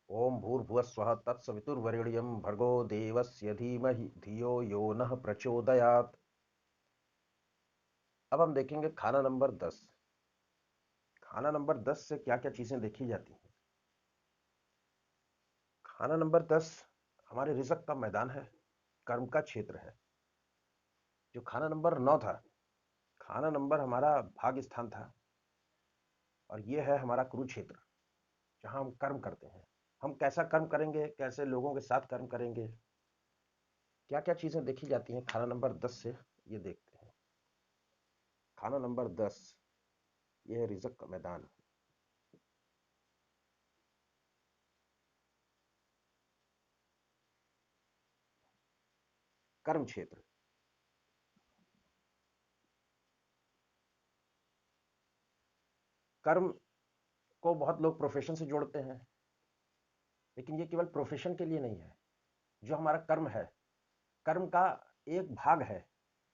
ओम भूर्भुवस्वः तत्सवितुर्वरेण्यं भर्गो देवस्य धीमहि धियो यो नः प्रचोदयात्। अब हम देखेंगे खाना नंबर 10। खाना नंबर 10 से क्या क्या चीजें देखी जाती हैं। खाना नंबर 10 हमारे रिज़्क का मैदान है, कर्म का क्षेत्र है। जो खाना नंबर 9 था, खाना नंबर हमारा भाग्य स्थान था, और ये है हमारा कुरुक्षेत्र, जहाँ हम कर्म करते हैं। हम कैसा कर्म करेंगे, कैसे लोगों के साथ कर्म करेंगे, क्या क्या चीजें देखी जाती हैं खाना नंबर 10 से, ये देखते हैं। खाना नंबर 10 ये है रिज़्क का मैदान। कर्म क्षेत्र। कर्म को बहुत लोग प्रोफेशन से जोड़ते हैं, लेकिन ये केवल प्रोफेशन के लिए नहीं है। जो हमारा कर्म है, कर्म का एक भाग है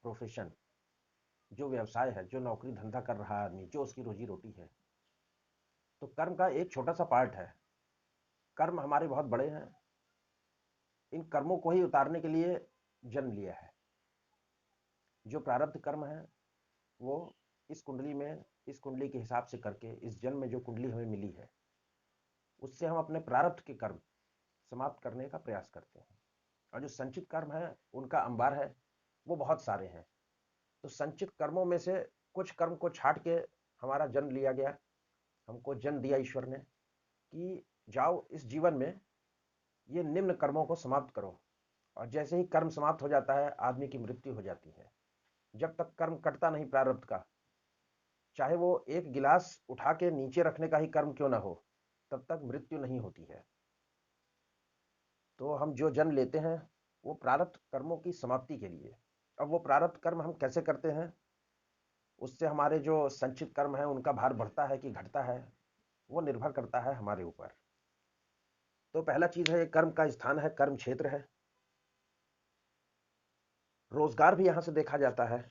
प्रोफेशन। जो व्यवसाय है, जो नौकरी धंधा कर रहा है आदमी, जो उसकी रोजी रोटी है, तो कर्म का एक छोटा सा पार्ट है। कर्म हमारे बहुत बड़े हैं। इन कर्मों को ही उतारने के लिए जन्म लिया है। जो प्रारब्ध कर्म है वो इस कुंडली में, इस कुंडली के हिसाब से करके, इस जन्म में जो कुंडली हमें मिली है, उससे हम अपने प्रारब्ध के कर्म समाप्त करने का प्रयास करते हैं। और जो संचित कर्म है, उनका अंबार है, वो बहुत सारे हैं। तो संचित कर्मों में से कुछ कर्म को छाट के हमारा जन्म लिया गया। हमको जन्म दिया ईश्वर ने कि जाओ इस जीवन में ये निम्न कर्मों को समाप्त करो। और जैसे ही कर्म समाप्त हो जाता है, आदमी की मृत्यु हो जाती है। जब तक कर्म कटता नहीं प्रारब्ध का, चाहे वो एक गिलास उठा के नीचे रखने का ही कर्म क्यों ना हो, तब तक मृत्यु नहीं होती है। तो हम जो जन्म लेते हैं वो प्रारब्ध कर्मों की समाप्ति के लिए। अब वो प्रारब्ध कर्म हम कैसे करते हैं, उससे हमारे जो संचित कर्म है उनका भार बढ़ता है कि घटता है, वो निर्भर करता है हमारे ऊपर। तो पहला चीज है, कर्म का स्थान है, कर्म क्षेत्र है। रोजगार भी यहां से देखा जाता है।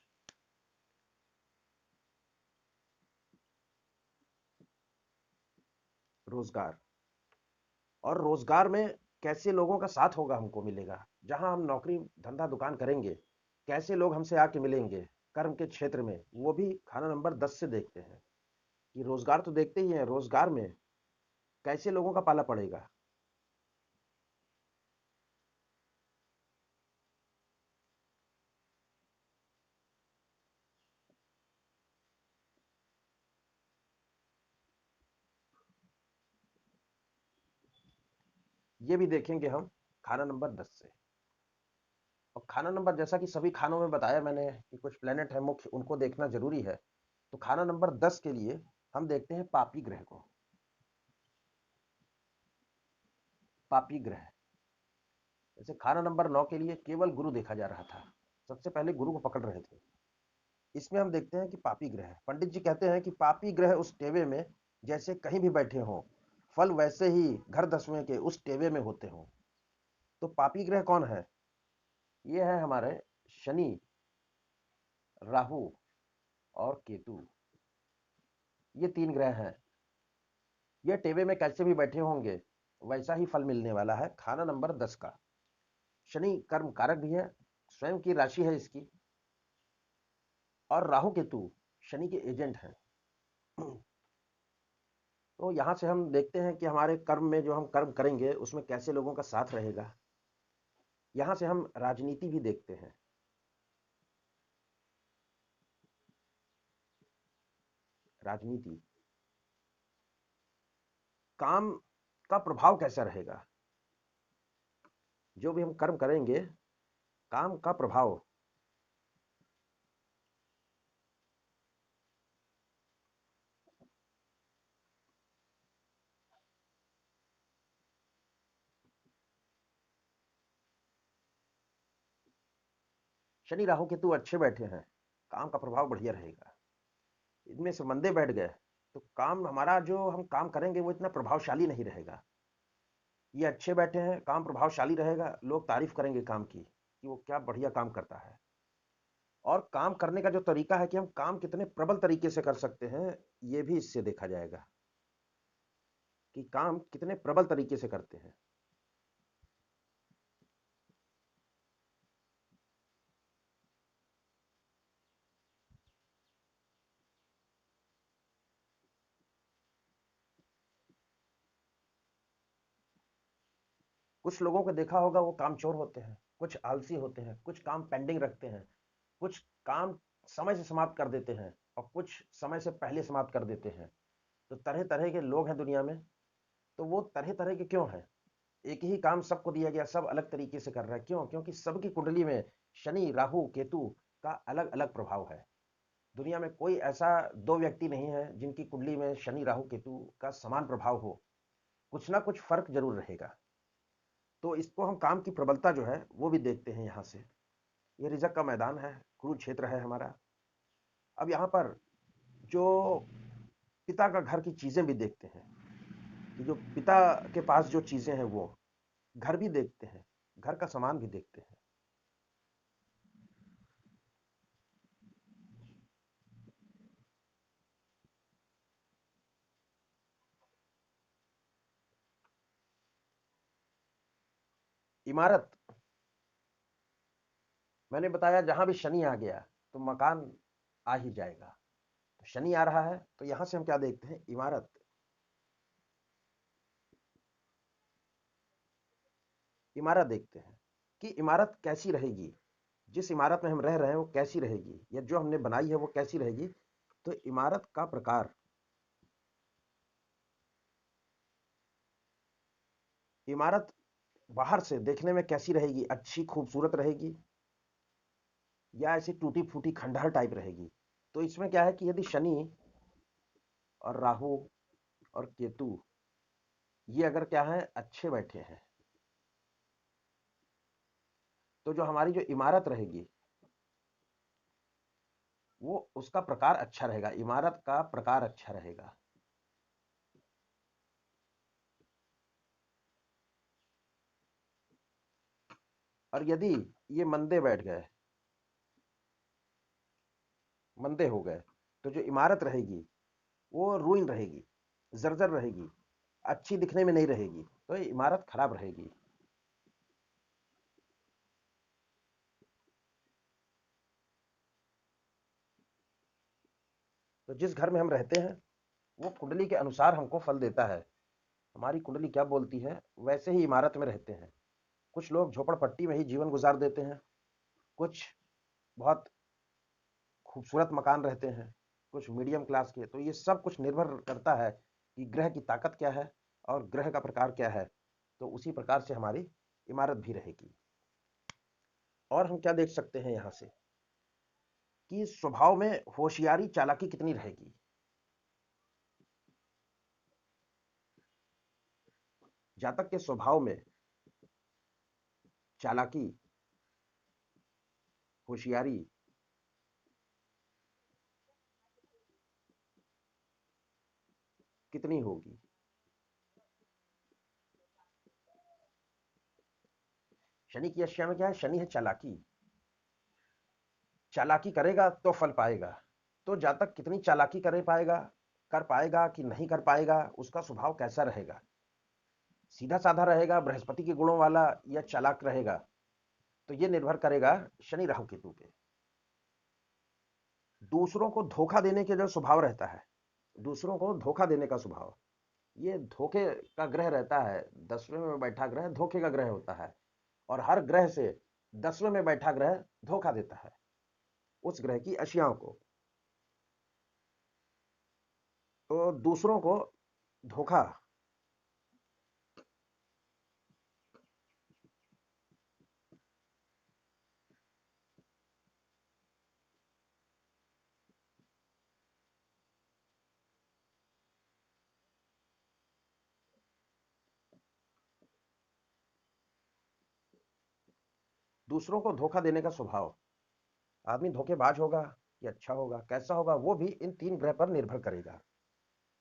रोजगार, और रोजगार में कैसे लोगों का साथ होगा हमको मिलेगा। जहां हम नौकरी धंधा दुकान करेंगे, कैसे लोग हमसे आके मिलेंगे कर्म के क्षेत्र में, वो भी खाना नंबर 10 से देखते हैं। कि रोजगार तो देखते ही हैं, रोजगार में कैसे लोगों का पाला पड़ेगा। ये भी देखेंगे हम खाना नंबर 10 से। और खाना नंबर, जैसा कि सभी खानों में बताया मैंने कि कुछ प्लेनेट है मुख्य, उनको देखना जरूरी है। तो खाना नंबर 10 के लिए हम देखते हैं पापी ग्रह को। पापी ग्रह, जैसे खाना नंबर 9 के लिए केवल गुरु देखा जा रहा था, सबसे पहले गुरु को पकड़ रहे थे। इसमें हम देखते हैं कि पापी ग्रह है। पंडित जी कहते हैं कि पापी ग्रह उस टेवे में जैसे कहीं भी बैठे हों, फल वैसे ही घर 10वें के उस टेवे में होते हों। तो पापी ग्रह कौन है? ये है हमारे शनि, राहु और केतु। ये तीन ग्रह हैं। ये टेवे में कैसे भी बैठे होंगे, वैसा ही फल मिलने वाला है खाना नंबर 10 का। शनि कर्म कारक भी है, स्वयं की राशि है इसकी। और राहु केतु शनि के एजेंट हैं। तो यहाँ से हम देखते हैं कि हमारे कर्म में, जो हम कर्म करेंगे उसमें कैसे लोगों का साथ रहेगा। यहाँ से हम राजनीति भी देखते हैं। राजनीति, काम का प्रभाव कैसा रहेगा। जो भी हम कर्म करेंगे, काम का प्रभाव। शनि राहु केतु अच्छे बैठे हैं, काम का प्रभाव बढ़िया रहेगा। इनमें से मंदे बैठ गए तो काम हमारा, जो हम काम करेंगे वो इतना प्रभावशाली नहीं रहेगा। ये अच्छे बैठे हैं, काम प्रभावशाली रहेगा, लोग तारीफ करेंगे काम की कि वो क्या बढ़िया काम करता है। और काम करने का जो तरीका है कि हम काम कितने प्रबल तरीके से कर सकते हैं, ये भी इससे देखा जाएगा। कि काम कितने प्रबल तरीके से करते हैं। कुछ लोगों को देखा होगा वो कामचोर होते हैं, कुछ आलसी होते हैं, कुछ काम पेंडिंग रखते हैं, कुछ काम समय से समाप्त कर देते हैं और कुछ समय से पहले समाप्त कर देते हैं। तो तरह तरह के लोग हैं दुनिया में। तो वो तरह तरह के क्यों हैं? एक ही काम सबको दिया गया, सब अलग तरीके से कर रहा है, क्यों? क्योंकि सबकी कुंडली में शनि राहु केतु का अलग अलग प्रभाव है। दुनिया में कोई ऐसा दो व्यक्ति नहीं है जिनकी कुंडली में शनि राहु केतु का समान प्रभाव हो, कुछ ना कुछ फर्क जरूर रहेगा। तो इसको हम काम की प्रबलता जो है वो भी देखते हैं यहाँ से। ये रिजक का मैदान है, कुरुक्षेत्र है हमारा। अब यहाँ पर जो पिता का घर की चीजें भी देखते हैं कि जो पिता के पास जो चीजें हैं वो घर भी देखते हैं, घर का सामान भी देखते हैं। इमारत, मैंने बताया जहां भी शनि आ गया तो मकान आ ही जाएगा। तो शनि आ रहा है तो यहां से हम क्या देखते हैं? इमारत। इमारत देखते हैं कि इमारत कैसी रहेगी, जिस इमारत में हम रह रहे हैं वो कैसी रहेगी, या जो हमने बनाई है वो कैसी रहेगी। तो इमारत का प्रकार, इमारत बाहर से देखने में कैसी रहेगी, अच्छी खूबसूरत रहेगी या ऐसी टूटी फूटी खंडहर टाइप रहेगी। तो इसमें क्या है कि यदि शनि और राहु और केतु ये अगर क्या है अच्छे बैठे हैं, तो जो हमारी जो इमारत रहेगी वो उसका प्रकार अच्छा रहेगा, इमारत का प्रकार अच्छा रहेगा। और यदि ये मंदे बैठ गए, मंदे हो गए, तो जो इमारत रहेगी वो रूइन रहेगी, जर्जर रहेगी, अच्छी दिखने में नहीं रहेगी, तो ये इमारत खराब रहेगी। तो जिस घर में हम रहते हैं वो कुंडली के अनुसार हमको फल देता है। हमारी कुंडली क्या बोलती है वैसे ही इमारत में रहते हैं। कुछ लोग झोपड़पट्टी में ही जीवन गुजार देते हैं, कुछ बहुत खूबसूरत मकान रहते हैं, कुछ मीडियम क्लास के। तो ये सब कुछ निर्भर करता है कि ग्रह की ताकत क्या है और ग्रह का प्रकार क्या है। तो उसी प्रकार से हमारी इमारत भी रहेगी। और हम क्या देख सकते हैं यहाँ से कि स्वभाव में होशियारी चालाकी कितनी रहेगी। जातक के स्वभाव में चालाकी, होशियारी कितनी होगी। शनि की अष्टमी में क्या है? शनि है चालाकी। चालाकी करेगा तो फल पाएगा। तो जातक कितनी चालाकी कर पाएगा कि नहीं कर पाएगा, उसका स्वभाव कैसा रहेगा, सीधा साधा रहेगा, बृहस्पति के गुणों वाला, या चालाक रहेगा। तो ये निर्भर करेगा शनि राहु केतु पे। दूसरों को धोखा देने के जो स्वभाव रहता है, दूसरों को धोखा देने का स्वभाव, ये धोखे का ग्रह रहता है। 10वें में बैठा ग्रह धोखे का ग्रह होता है, और हर ग्रह से 10वें में बैठा ग्रह धोखा देता है उस ग्रह की अशियाओं को। तो दूसरों को धोखा, दूसरों को धोखा देने का स्वभाव, आदमी धोखेबाज होगा कि अच्छा होगा, कैसा होगा, वो भी इन तीन ग्रह पर निर्भर करेगा।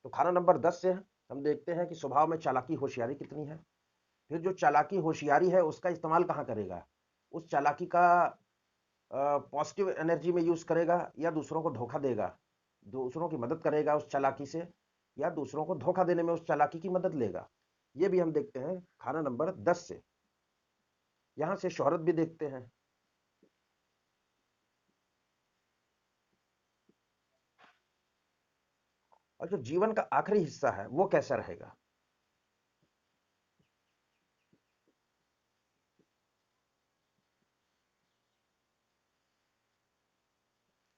तो खाना नंबर 10 से हम देखते हैं कि स्वभाव में चालाकी होशियारी कितनी है। फिर जो चालाकी होशियारी है उसका इस्तेमाल कहाँ करेगा, उस चालाकी का पॉजिटिव एनर्जी में यूज करेगा या दूसरों को धोखा देगा, दूसरों की मदद करेगा उस चालाकी से, या दूसरों को धोखा देने में उस चालाकी की मदद लेगा। ये भी हम देखते हैं खाना नंबर 10 से। यहां से शोहरत भी देखते हैं। और जो जीवन का आखिरी हिस्सा है वो कैसा रहेगा?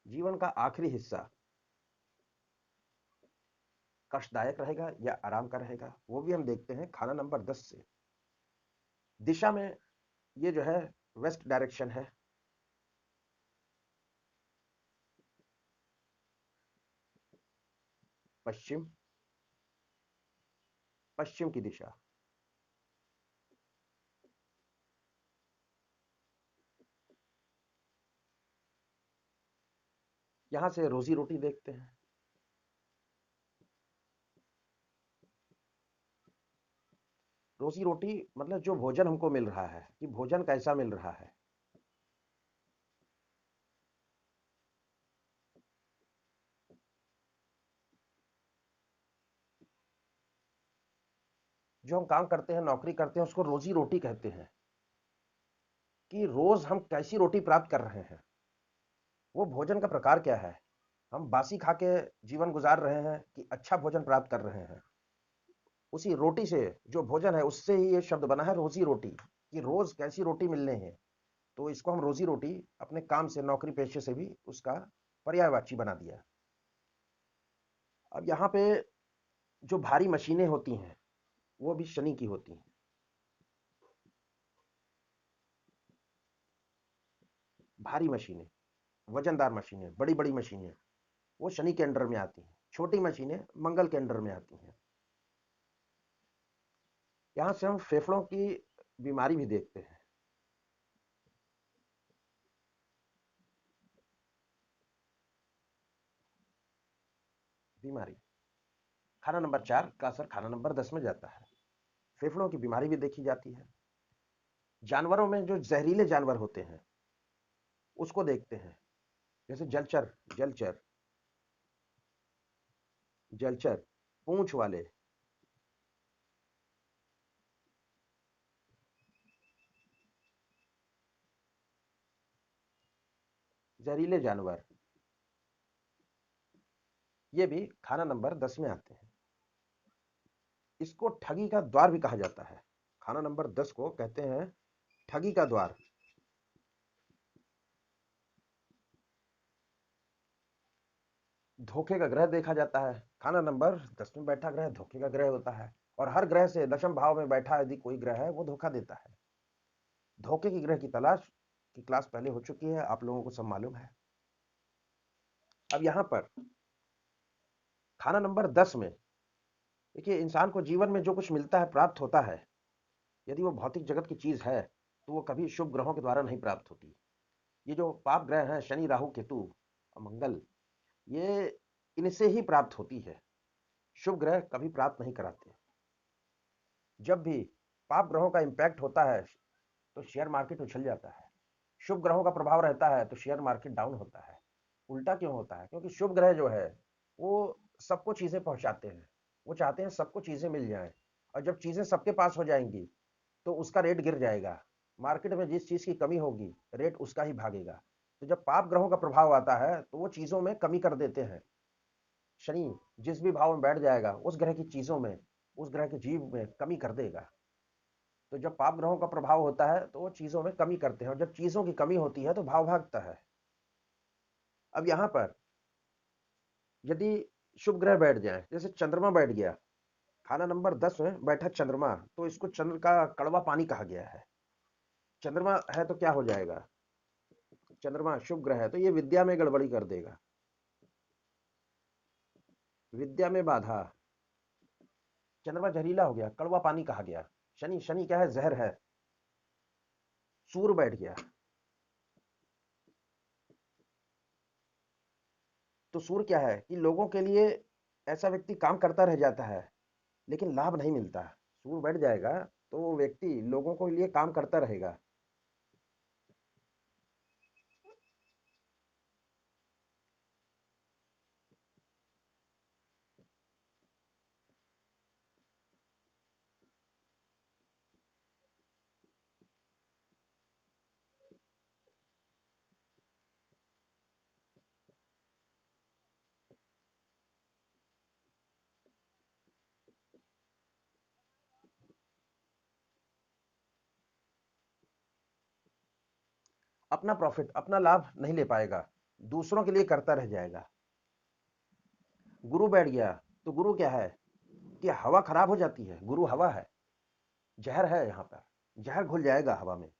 जीवन का आखिरी हिस्सा कष्टदायक रहेगा या आराम का रहेगा, वो भी हम देखते हैं खाना नंबर 10 से। दिशा में ये जो है वेस्ट डायरेक्शन है। पश्चिम, पश्चिम की दिशा। यहां से रोजी रोटी देखते हैं। रोजी रोटी मतलब जो भोजन हमको मिल रहा है, कि भोजन कैसा मिल रहा है। जो हम काम करते हैं, नौकरी करते हैं, उसको रोजी रोटी कहते हैं। कि रोज हम कैसी रोटी प्राप्त कर रहे हैं, वो भोजन का प्रकार क्या है। हम बासी खा के जीवन गुजार रहे हैं कि अच्छा भोजन प्राप्त कर रहे हैं। उसी रोटी से, जो भोजन है उससे ही ये शब्द बना है रोजी रोटी, कि रोज कैसी रोटी मिलने हैं। तो इसको हम रोजी रोटी अपने काम से, नौकरी पेशे से भी उसका पर्यायवाची बना दिया। अब यहाँ पे जो भारी मशीनें होती हैं वो भी शनि की होती हैं। भारी मशीनें, वजनदार मशीनें, बड़ी बड़ी मशीनें, वो शनि के अंडर में आती हैं। छोटी मशीनें मंगल के अंडर में आती हैं। यहाँ से हम फेफड़ों की बीमारी भी देखते हैं। बीमारी खाना नंबर 4 का असर खाना नंबर 10 में जाता है। फेफड़ों की बीमारी भी देखी जाती है। जानवरों में जो जहरीले जानवर होते हैं उसको देखते हैं। जैसे जलचर, जलचर, जलचर, पूंछ वाले, जहरीले जानवर, ये भी खाना नंबर 10 में आते हैं। इसको ठगी का द्वार भी कहा जाता है। खाना नंबर 10 को कहते हैं ठगी का द्वार। धोखे का ग्रह देखा जाता है। खाना नंबर 10 में बैठा ग्रह धोखे का ग्रह होता है। और हर ग्रह से दशम भाव में बैठा यदि कोई ग्रह है वो धोखा देता है। धोखे की ग्रह की तलाश की क्लास पहले हो चुकी है, आप लोगों को सब मालूम है। अब यहां पर खाना नंबर 10 में देखिए, इंसान को जीवन में जो कुछ मिलता है, प्राप्त होता है, यदि वो भौतिक जगत की चीज है तो वो कभी शुभ ग्रहों के द्वारा नहीं प्राप्त होती। ये जो पाप ग्रह हैं, शनि, राहु, केतु और मंगल, ये इनसे ही प्राप्त होती है। शुभ ग्रह कभी प्राप्त नहीं कराते। जब भी पाप ग्रहों का इंपैक्ट होता है तो शेयर मार्केट उछल जाता है। शुभ ग्रहों का प्रभाव रहता है तो शेयर मार्केट डाउन होता है। उल्टा क्यों होता है? क्योंकि शुभ ग्रह जो है वो सबको चीजें पहुंचाते हैं। वो चाहते हैं सबको चीजें मिल जाएं। और जब चीजें सबके पास हो जाएंगी तो उसका रेट गिर जाएगा। मार्केट में जिस चीज की कमी होगी रेट उसका ही भागेगा। तो जब पाप ग्रहों का प्रभाव आता है तो वो चीजों में कमी कर देते हैं। शनि जिस भी भाव में बैठ जाएगा उस ग्रह की चीजों में, उस ग्रह के जीव में कमी कर देगा। तो जब पाप ग्रहों का प्रभाव होता है तो वो चीजों में कमी करते हैं, और जब चीजों की कमी होती है तो भाव भागता है। अब यहां पर यदि शुभ ग्रह बैठ जाए, जैसे चंद्रमा बैठ गया, खाना नंबर 10 में बैठा चंद्रमा, तो इसको चंद्र का कड़वा पानी कहा गया है। चंद्रमा है तो क्या हो जाएगा? चंद्रमा शुभ ग्रह है तो ये विद्या में गड़बड़ी कर देगा। विद्या में बाधा। चंद्रमा जहरीला हो गया, कड़वा पानी कहा गया। शनि, शनि क्या है? जहर है। सूर्य बैठ गया तो सूर्य क्या है कि लोगों के लिए ऐसा व्यक्ति काम करता रह जाता है लेकिन लाभ नहीं मिलता। सूर्य बैठ जाएगा तो वो व्यक्ति लोगों के लिए काम करता रहेगा। अपना प्रॉफिट, अपना लाभ नहीं ले पाएगा, दूसरों के लिए करता रह जाएगा। गुरु बैठ गया तो गुरु क्या है कि हवा खराब हो जाती है, गुरु हवा है, जहर है, यहाँ पर जहर घुल जाएगा हवा में।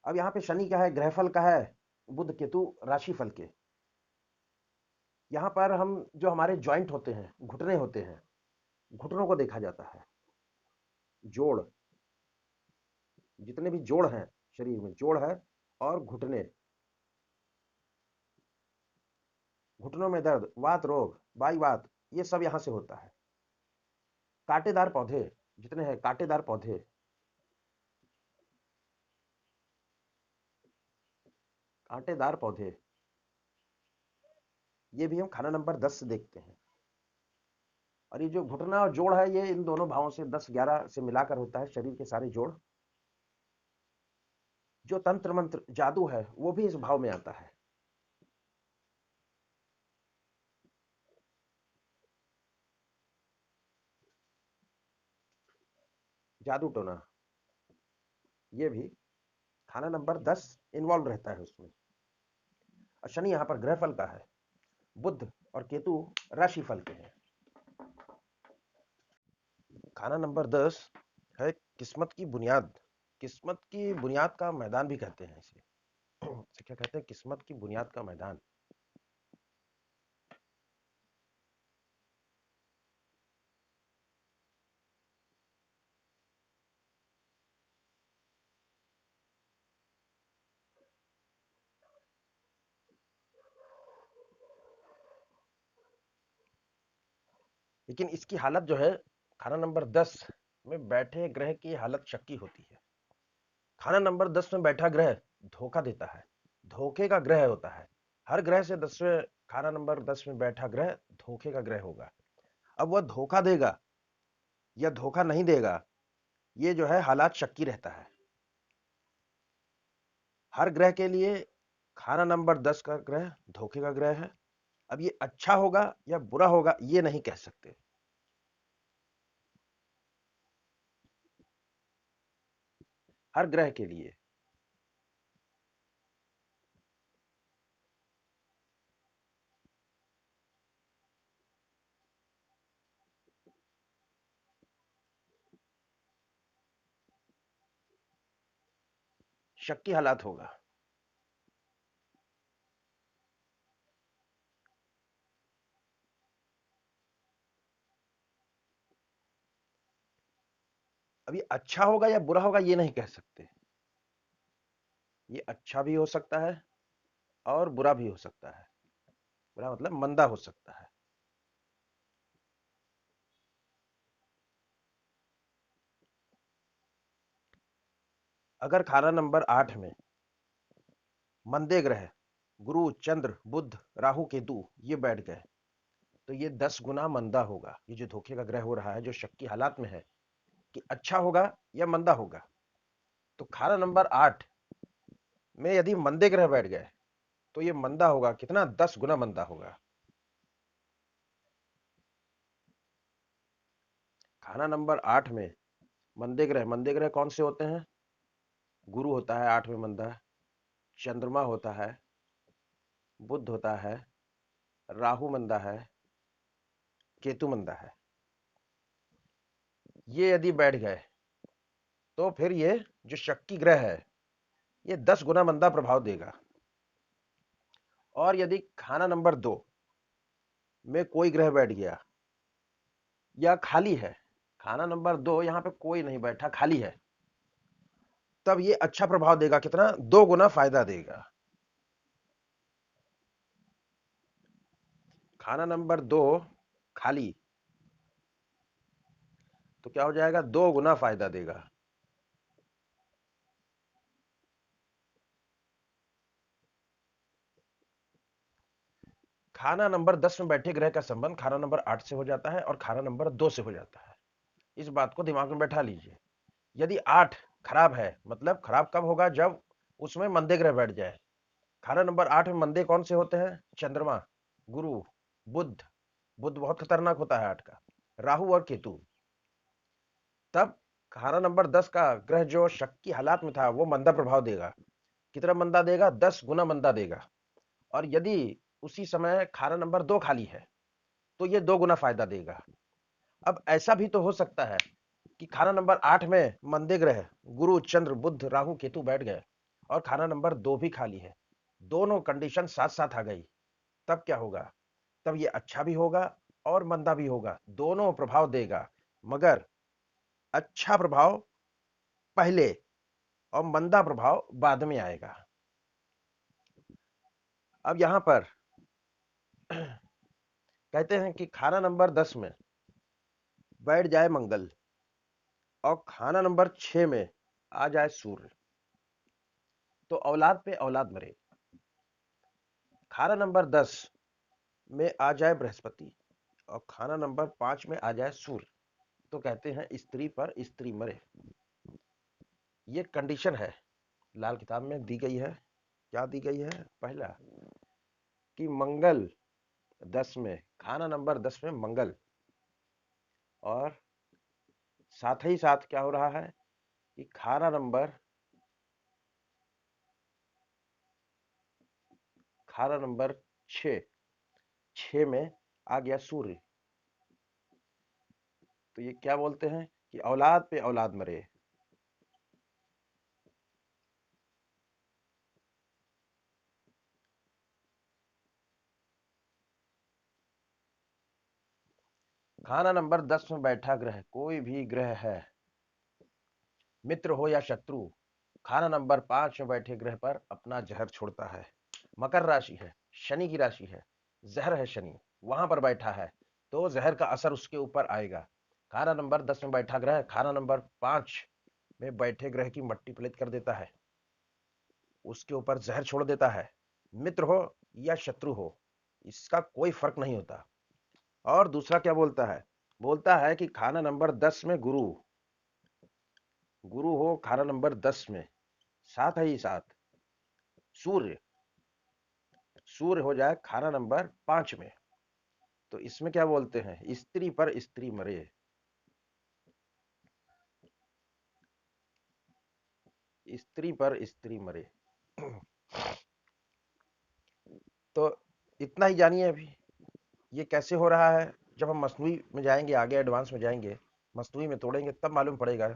अब यहाँ पे शनि क्या है, ग्रहफल का है, बुध केतु राशिफल के। यहाँ पर हम जो हमारे जॉइंट होते हैं, घुटने होते हैं, घुटनों को देखा जाता है, जोड़, जितने भी जोड़ हैं शरीर में, जोड़ है और घुटने, घुटनों में दर्द, वात रोग, वाई वात, ये सब यहाँ से होता है। कांटेदार पौधे जितने हैं, कांटेदार पौधे, कांटेदार पौधे, ये भी हम खाना नंबर 10 से देखते हैं। और ये जो घुटना और जोड़ है, ये इन दोनों भावों से 10-11 से मिलाकर होता है, शरीर के सारे जोड़। जो तंत्र मंत्र जादू है वो भी इस भाव में आता है। जादू टोना, ये भी खाना नंबर 10 इन्वॉल्व रहता है उसमें। और शनि यहाँ पर ग्रहफल का है, बुध और केतु राशिफल के हैं। खाना नंबर 10 है किस्मत की बुनियाद। किस्मत की बुनियाद का मैदान भी कहते हैं इसे। इसे क्या कहते हैं? किस्मत की बुनियाद का मैदान। लेकिन इसकी हालत जो है, खाना नंबर 10 में बैठे ग्रह की हालत शक्की होती है। खाना नंबर 10 में बैठा ग्रह धोखा देता है, धोखे का ग्रह होता है। हर ग्रह से 10वें खाना नंबर 10 में बैठा ग्रह धोखे का ग्रह होगा। अब वह धोखा देगा या धोखा नहीं देगा, ये जो है हालात शक्की रहता है हर ग्रह के लिए। खाना नंबर 10 का ग्रह धोखे का ग्रह है। अब ये अच्छा होगा या बुरा होगा ये नहीं कह सकते। हर ग्रह के लिए शक्की हालात होगा। अब ये अच्छा होगा या बुरा होगा ये नहीं कह सकते। ये अच्छा भी हो सकता है और बुरा भी हो सकता है। बुरा मतलब मंदा हो सकता है। अगर खाना नंबर 8 में मंदे ग्रह गुरु, चंद्र, बुध, राहु, केतु ये बैठ गए तो ये 10 गुना मंदा होगा। ये जो धोखे का ग्रह हो रहा है, जो शक्की हालात में है कि अच्छा होगा या मंदा होगा, तो खाना नंबर 8 में यदि मंदे ग्रह बैठ गए तो ये मंदा होगा। कितना? 10 गुना मंदा होगा। खाना नंबर 8 में मंदे ग्रह कौन से होते हैं? गुरु होता है 8 में मंदा, चंद्रमा होता है, बुध होता है, राहु मंदा है, केतु मंदा है। ये यदि बैठ गए तो फिर ये जो शक्की ग्रह है ये 10 गुना मंदा प्रभाव देगा। और यदि खाना नंबर 2 में कोई ग्रह बैठ गया या खाली है, खाना नंबर 2 यहां पे कोई नहीं बैठा, खाली है, तब ये अच्छा प्रभाव देगा। कितना? 2 गुना फायदा देगा। खाना नंबर 2 खाली तो क्या हो जाएगा? 2 गुना फायदा देगा। खाना नंबर 10 में बैठे ग्रह का संबंध खाना नंबर 8 से हो जाता है और खाना नंबर 2 से हो जाता है। इस बात को दिमाग में बैठा लीजिए। यदि 8 खराब है, मतलब खराब कब होगा? जब उसमें मंदे ग्रह बैठ जाए। खाना नंबर 8 में मंदे कौन से होते हैं? चंद्रमा, गुरु, बुध, बुध बहुत खतरनाक होता है 8 का, राहु और केतु। तब खाना नंबर 10 का ग्रह जो शक की हालात में था वो मंदा प्रभाव देगा। कितना मंदा देगा? 10 गुना मंदा देगा। और यदि उसी समय खाना नंबर 2 खाली है तो ये 2 गुना फायदा देगा। अब ऐसा भी तो हो सकता है कि खाना नंबर 8 में मंदे ग्रह गुरु, चंद्र, बुध, राहु, केतु बैठ गए और खाना नंबर 2 भी खाली है, दोनों कंडीशन साथ साथ आ गई, तब क्या होगा? तब ये अच्छा भी होगा और मंदा भी होगा, दोनों प्रभाव देगा, मगर अच्छा प्रभाव पहले और मंदा प्रभाव बाद में आएगा। अब यहां पर कहते हैं कि खाना नंबर 10 में बैठ जाए मंगल और खाना नंबर 6 में आ जाए सूर्य, तो औलाद पे औलाद मरे। खाना नंबर 10 में आ जाए बृहस्पति और खाना नंबर 5 में आ जाए सूर्य, तो कहते हैं स्त्री पर स्त्री मरे। ये कंडीशन है, लाल किताब में दी गई है। क्या दी गई है? पहला कि मंगल 10 में, खाना नंबर 10 में मंगल, और साथ ही साथ क्या हो रहा है कि खाना नंबर 6 में आ गया सूर्य, तो ये क्या बोलते हैं कि औलाद पे औलाद मरे। खाना नंबर 10 में बैठा ग्रह, कोई भी ग्रह है, मित्र हो या शत्रु, खाना नंबर 5 में बैठे ग्रह पर अपना जहर छोड़ता है। मकर राशि है, शनि की राशि है, जहर है शनि, वहां पर बैठा है तो जहर का असर उसके ऊपर आएगा। खाना नंबर 10 में बैठा ग्रह खाना नंबर 5 में बैठे ग्रह की मट्टी पलित कर देता है, उसके ऊपर जहर छोड़ देता है। मित्र हो या शत्रु हो, इसका कोई फर्क नहीं होता। और दूसरा क्या बोलता है? बोलता है कि खाना नंबर 10 में गुरु, गुरु हो खाना नंबर 10 में, साथ ही साथ सूर्य, सूर्य हो जाए खाना नंबर 5 में, तो इसमें क्या बोलते हैं? स्त्री पर स्त्री मरे। स्त्री पर स्त्री मरे। तो इतना ही जानिए अभी ये कैसे हो रहा है। जब हम मसनूई में जाएंगे, आगे एडवांस में जाएंगे, मसनूई में तोड़ेंगे, तब मालूम पड़ेगा।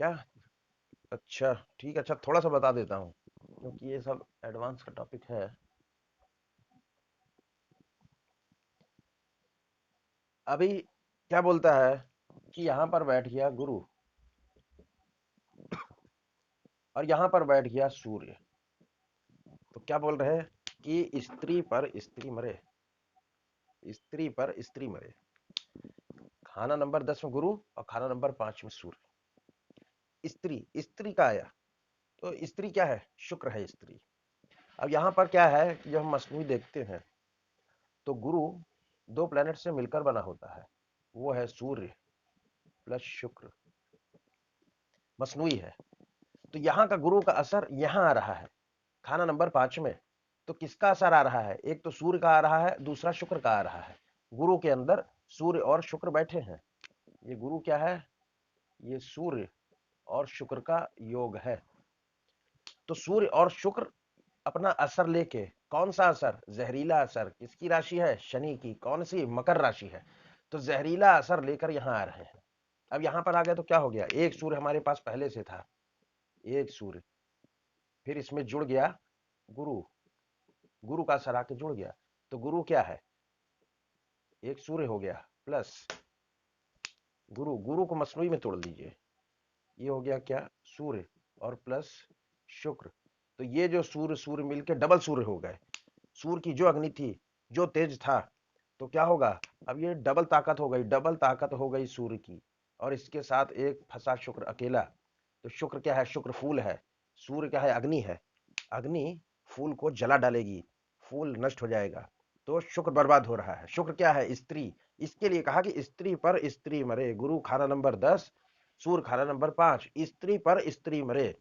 क्या? अच्छा ठीक है, अच्छा थोड़ा सा बता देता हूँ क्योंकि ये सब एडवांस का टॉपिक है। अभी क्या बोलता है कि यहां पर बैठ गया गुरु और यहां पर बैठ गया सूर्य, तो क्या बोल रहे हैं कि स्त्री पर स्त्री मरे, स्त्री पर स्त्री मरे। खाना नंबर 10 में गुरु और खाना नंबर 5 में सूर्य। स्त्री, स्त्री का आया तो स्त्री क्या है? शुक्र है स्त्री। अब यहां पर क्या है कि जब हम मसनूई देखते हैं तो गुरु 2 प्लैनेट से मिलकर बना होता है, वो है सूर्य प्लस शुक्र, मसनूई है। तो यहाँ का गुरु का असर यहाँ आ रहा है खाना नंबर 5 में, तो किसका असर आ रहा है? एक तो सूर्य का आ रहा है, दूसरा शुक्र का आ रहा है। गुरु के अंदर सूर्य और शुक्र बैठे हैं। ये गुरु क्या है? ये सूर्य और शुक्र का योग है। तो सूर्य और शुक्र अपना असर लेके, कौन सा असर? जहरीला असर। किसकी राशि है? शनि की। कौन सी? मकर राशि है। तो जहरीला असर लेकर यहां आ रहे हैं। अब यहां पर आ गया तो क्या हो गया? एक सूर्य हमारे पास पहले से था, एक सूर्य, फिर इसमें जुड़ गया गुरु, गुरु का असर आके जुड़ गया, तो गुरु क्या है? एक सूर्य हो गया प्लस गुरु, गुरु को मसनूई में तोड़ लीजिए, ये हो गया क्या? सूर्य और प्लस शुक्र। तो ये जो सूर्य सूर्य मिलके डबल सूर्य हो गए। सूर्य की जो अग्नि थी, जो तेज था, तो क्या होगा? अब ये डबल ताकत हो गई, डबल ताकत हो गई सूर्य की, और इसके साथ एक फंसा शुक्र अकेला। तो शुक्र क्या है? शुक्र फूल है। सूर्य क्या है? अग्नि है। अग्नि फूल को जला डालेगी, फूल नष्ट हो जाएगा, तो शुक्र बर्बाद हो रहा है। शुक्र क्या है? स्त्री। इसके लिए कहा कि स्त्री पर स्त्री मरे। गुरु खाना नंबर 10, सूर्य खाना नंबर 5, स्त्री पर स्त्री मरे।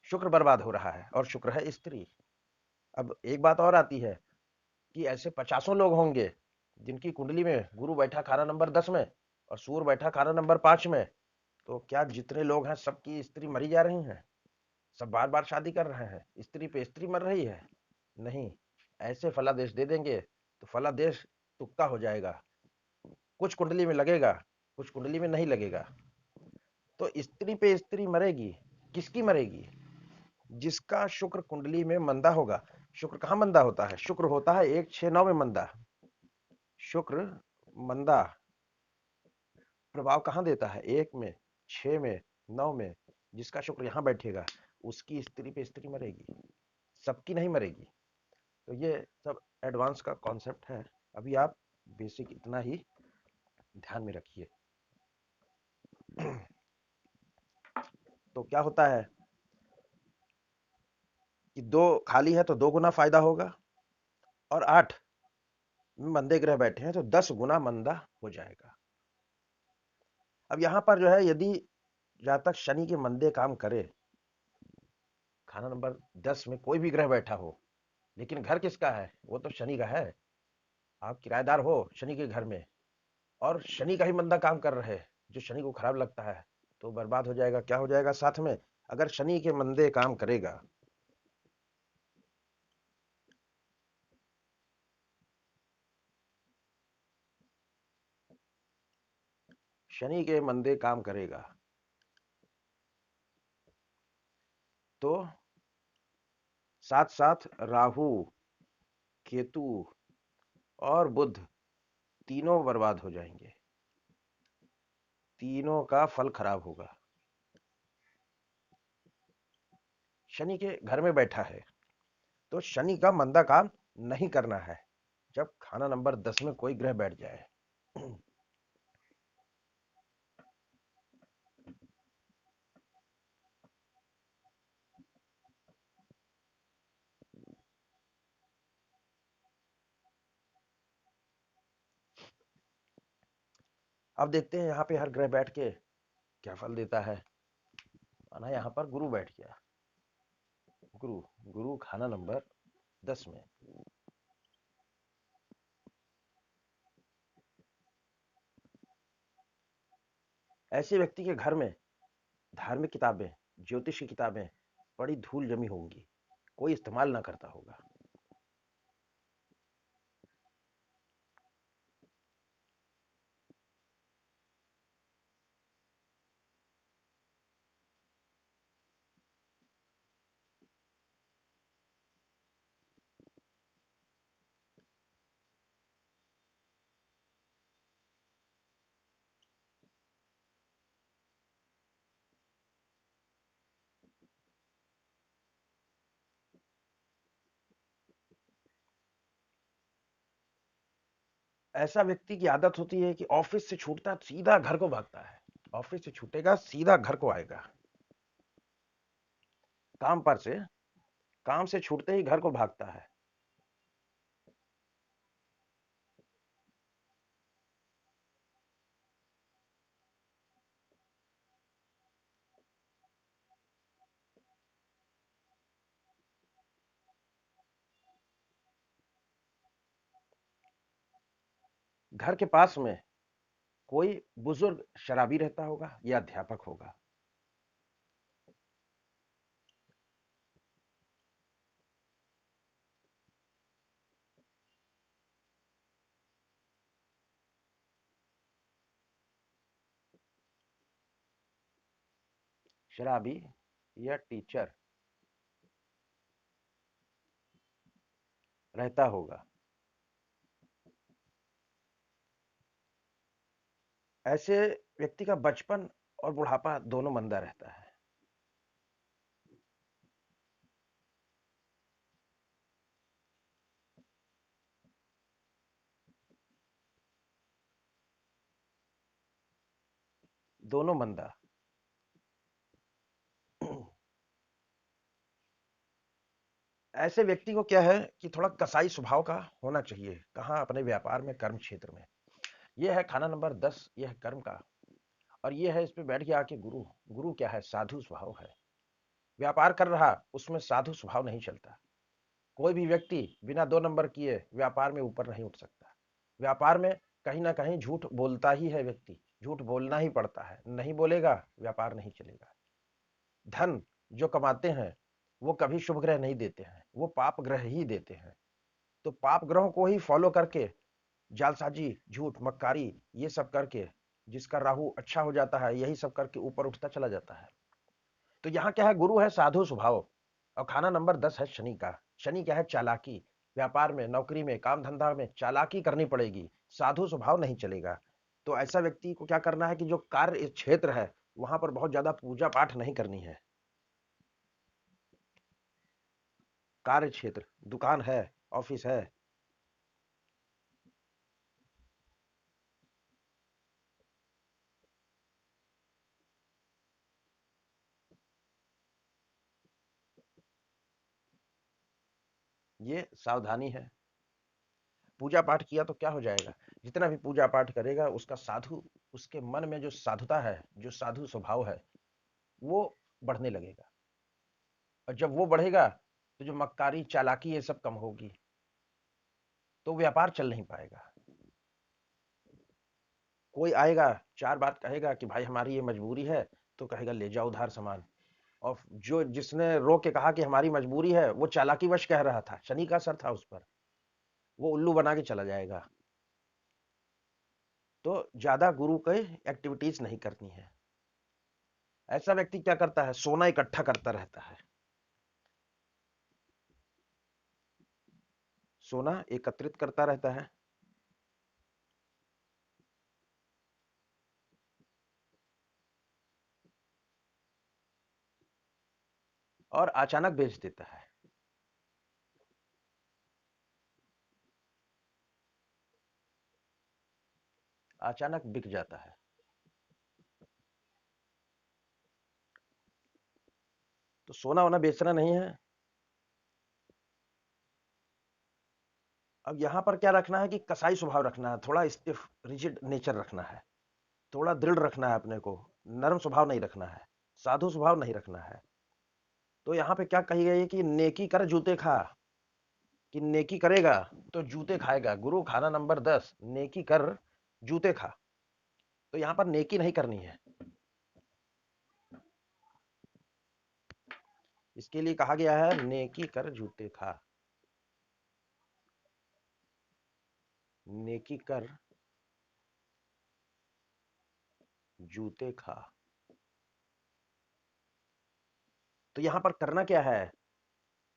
शुक्र बर्बाद हो रहा है और शुक्र है स्त्री। अब एक बात और आती है कि ऐसे 50 लोग होंगे जिनकी कुंडली में गुरु बैठा खाना नंबर 10 में और सूर्य बैठा खाना नंबर 5 में, तो क्या जितने लोग हैं सबकी स्त्री मरी जा रही हैं? सब बार बार शादी कर रहे हैं, स्त्री पे स्त्री मर रही है? नहीं। ऐसे फलादेश दे देंगे तो फलादेश तुक्का हो जाएगा, कुछ कुंडली में लगेगा, कुछ कुंडली में नहीं लगेगा। तो स्त्री पे स्त्री मरेगी, किसकी मरेगी? जिसका शुक्र कुंडली में मंदा होगा। शुक्र कहाँ मंदा होता है? शुक्र होता है 1 6 9 में मंदा। शुक्र मंदा प्रभाव कहाँ देता है? 1 में, 6 में, 9 में। जिसका शुक्र यहाँ बैठेगा उसकी स्त्री पे स्त्री मरेगी, सबकी नहीं मरेगी। तो ये सब एडवांस का कॉन्सेप्ट है, अभी आप बेसिक इतना ही ध्यान में रखिए। तो क्या होता है कि 2 खाली है तो 2 गुना फायदा होगा, और 8 मंदे ग्रह बैठे हैं तो 10 गुना मंदा हो जाएगा। अब यहां पर जो है, यदि जातक शनि के मंदे काम करे, खाना नंबर 10 में कोई भी ग्रह बैठा हो, लेकिन घर किसका है? वो तो शनि का है। आप किराएदार हो शनि के घर में, और शनि का ही मंदा काम कर रहे हैं, जो शनि को खराब लगता है, तो बर्बाद हो जाएगा। क्या हो जाएगा साथ में? अगर शनि के मंदे काम करेगा, शनि के मंदे काम करेगा, तो साथ साथ राहु, केतु और बुध तीनों बर्बाद हो जाएंगे, तीनों का फल खराब होगा। शनि के घर में बैठा है तो शनि का मंदा काम नहीं करना है, जब खाना नंबर 10 में कोई ग्रह बैठ जाए। अब देखते हैं यहाँ पे हर ग्रह बैठ के क्या फल देता है। माना यहाँ पर गुरु बैठ गया, गुरु गुरु खाना नंबर 10 में। ऐसे व्यक्ति के घर में धार्मिक किताबें, ज्योतिष की किताबें बड़ी धूल जमी होंगी, कोई इस्तेमाल ना करता होगा। ऐसा व्यक्ति की आदत होती है कि ऑफिस से छूटता सीधा घर को भागता है, ऑफिस से छूटेगा सीधा घर को आएगा। काम पर से काम से छूटते ही घर को भागता है। घर के पास में कोई बुजुर्ग शराबी रहता होगा या अध्यापक होगा। शराबी या टीचर रहता होगा। ऐसे व्यक्ति का बचपन और बुढ़ापा दोनों मंदा रहता है। दोनों मंदा। ऐसे व्यक्ति को क्या है कि थोड़ा कसाई स्वभाव का होना चाहिए। कहाँ? अपने व्यापार में, कर्म क्षेत्र में। यह है खाना नंबर 10, यह है कर्म का। और ये है, इस पे बैठ गया आके गुरु। गुरु क्या है? साधु स्वभाव है। व्यापार कर रहा, उसमें साधु स्वभाव नहीं चलता। कोई भी व्यक्ति बिना 2 नंबर किए व्यापार में ऊपर नहीं उठ सकता। व्यापार में कहीं ना कहीं झूठ बोलता ही है व्यक्ति। झूठ बोलना ही पड़ता है, नहीं बोलेगा व्यापार नहीं चलेगा। धन जो कमाते हैं वो कभी शुभ ग्रह नहीं देते हैं, वो पाप ग्रह ही देते हैं। तो पाप ग्रहों को ही फॉलो करके जालसाजी, झूठ, मक्कारी ये सब करके जिसका राहु अच्छा हो जाता है, यही सब करके ऊपर उठता चला जाता है। तो यहाँ क्या है, गुरु है साधु स्वभाव और खाना नंबर 10 है शनि का। शनि क्या है, चालाकी। व्यापार में, नौकरी में, काम धंधा में चालाकी करनी पड़ेगी, साधु स्वभाव नहीं चलेगा। तो ऐसा व्यक्ति को क्या करना है कि जो कार्य क्षेत्र है वहां पर बहुत ज्यादा पूजा पाठ नहीं करनी है। कार्य क्षेत्र, दुकान है, ऑफिस है, ये सावधानी है। पूजा पाठ किया तो क्या हो जाएगा, जितना भी पूजा पाठ करेगा उसका साधु, उसके मन में जो साधुता है, जो साधु स्वभाव है, वो बढ़ने लगेगा। और जब वो बढ़ेगा तो जो मक्कारी चालाकी ये सब कम होगी, तो व्यापार चल नहीं पाएगा। कोई आएगा, चार बात कहेगा कि भाई हमारी ये मजबूरी है, तो कहेगा ले जाओ उधार सामान। और जो जिसने रो के कहा कि हमारी मजबूरी है, वो चालाकी वश कह रहा था, शनि का असर था उस पर, वो उल्लू बना के चला जाएगा। तो ज्यादा गुरु के एक्टिविटीज नहीं करनी है। ऐसा व्यक्ति क्या करता है, सोना इकट्ठा करता रहता है, सोना एकत्रित करता रहता है और अचानक बेच देता है। अचानक बिक जाता है। तो सोना वोना बेचना नहीं है। अब यहां पर क्या रखना है कि कसाई स्वभाव रखना है, थोड़ा स्टिफ रिजिड नेचर रखना है, थोड़ा दृढ़ रखना है अपने को, नरम स्वभाव नहीं रखना है, साधु स्वभाव नहीं रखना है। तो यहाँ पे क्या कही गई है कि नेकी कर जूते खा, कि नेकी करेगा तो जूते खाएगा। गुरु खाना नंबर 10, नेकी कर जूते खा। तो यहाँ पर नेकी नहीं करनी है। इसके लिए कहा गया है नेकी कर जूते खा, नेकी कर जूते खा। तो यहाँ पर करना क्या है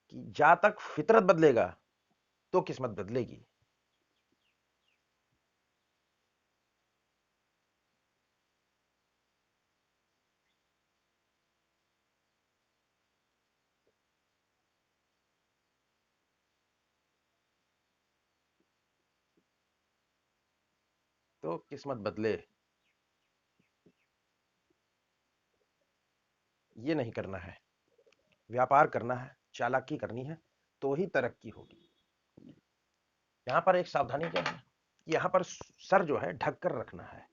कि जा तक फितरत बदलेगा तो किस्मत बदलेगी। तो किस्मत बदले, ये नहीं करना है। व्यापार करना है, चालाकी करनी है, तो ही तरक्की होगी। यहाँ पर एक सावधानी क्या है, यहाँ पर सर जो है ढक कर रखना है,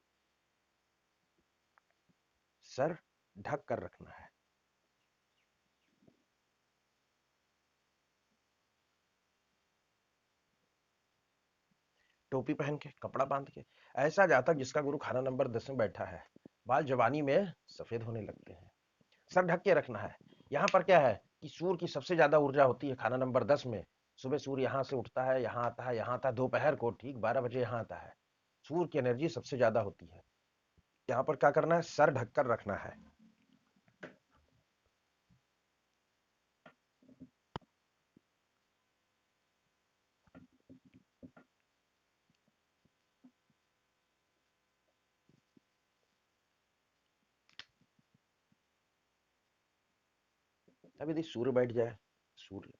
सर ढक कर रखना है। टोपी पहन के, कपड़ा बांध के। ऐसा जातक जिसका गुरु खाना नंबर 10 में बैठा है, बाल जवानी में सफेद होने लगते हैं। सर ढक के रखना है। यहाँ पर क्या है कि सूर्य की सबसे ज्यादा ऊर्जा होती है खाना नंबर 10 में। सुबह सूर्य यहाँ से उठता है, यहाँ आता है, यहाँ आता है, दोपहर को ठीक 12 बजे यहाँ आता है। सूर्य की एनर्जी सबसे ज्यादा होती है। यहाँ पर क्या करना है, सर ढककर रखना है। अब यदि सूर्य बैठ जाए, सूर्य,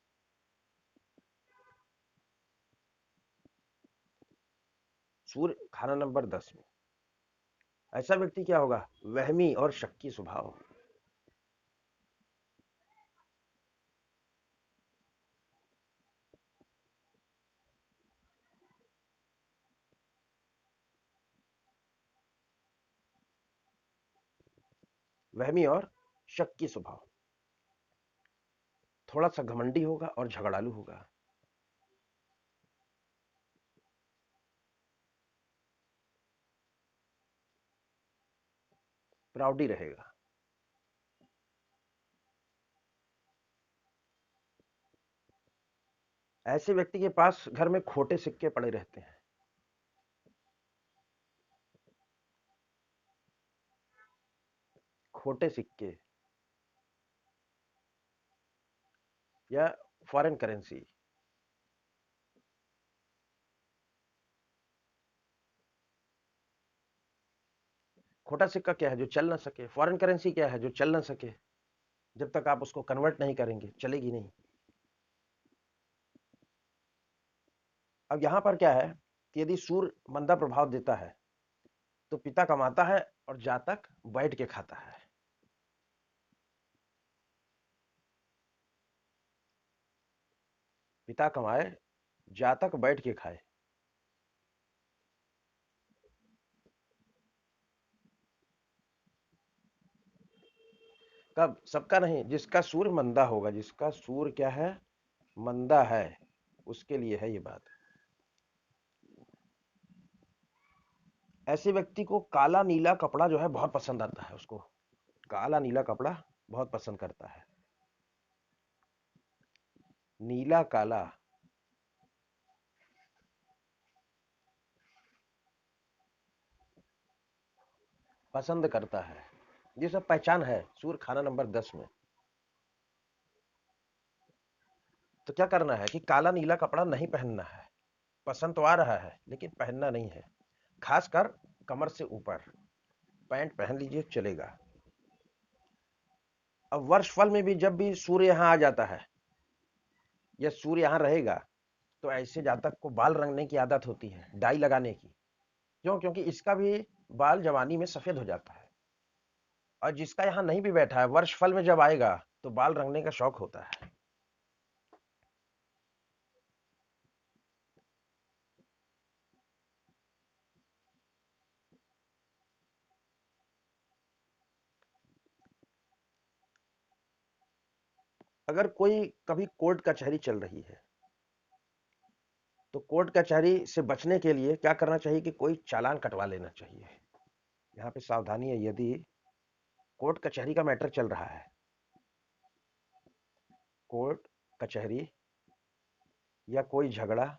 सूर्य खाना नंबर 10 में, ऐसा व्यक्ति क्या होगा, वहमी और शक्की स्वभाव। वहमी और शक्की स्वभाव, थोड़ा सा घमंडी होगा और झगड़ालू होगा। प्राउडी रहेगा। ऐसे व्यक्ति के पास घर में खोटे सिक्के पड़े रहते हैं। खोटे सिक्के या फॉरेन करेंसी। खोटा सिक्का क्या है? जो चल ना सके। फॉरेन करेंसी क्या है? जो चल ना सके। जब तक आप उसको कन्वर्ट नहीं करेंगे चलेगी नहीं। अब यहां पर क्या है कि यदि सूर्य मंदा प्रभाव देता है तो पिता कमाता है और जातक बैठ के खाता है। पिता कमाए, जातक बैठ के खाए। कब? सबका नहीं, जिसका सूर्य मंदा होगा, जिसका सूर्य क्या है, मंदा है, उसके लिए है ये बात। ऐसे व्यक्ति को काला नीला कपड़ा जो है बहुत पसंद आता है। उसको काला नीला कपड़ा बहुत पसंद करता है। नीला काला पसंद करता है। ये सब पहचान है सूर्य खाना नंबर 10 में। तो क्या करना है कि काला नीला कपड़ा नहीं पहनना है। पसंद तो आ रहा है लेकिन पहनना नहीं है। खासकर कमर से ऊपर पैंट पहन लीजिए, चलेगा। अब वर्षफल में भी जब भी सूर्य यहां आ जाता है या सूर्य यहां रहेगा तो ऐसे जातक को बाल रंगने की आदत होती है, डाई लगाने की। क्यों? क्योंकि इसका भी बाल जवानी में सफेद हो जाता है। और जिसका यहां नहीं भी बैठा है, वर्षफल में जब आएगा तो बाल रंगने का शौक होता है। अगर कोई कभी कोर्ट कचहरी चल रही है तो कोर्ट कचहरी से बचने के लिए क्या करना चाहिए कि कोई चालान कटवा लेना चाहिए। यहाँ पे सावधानी है, यदि कोर्ट कचहरी का मैटर चल रहा है, कोर्ट कचहरी या कोई झगड़ा,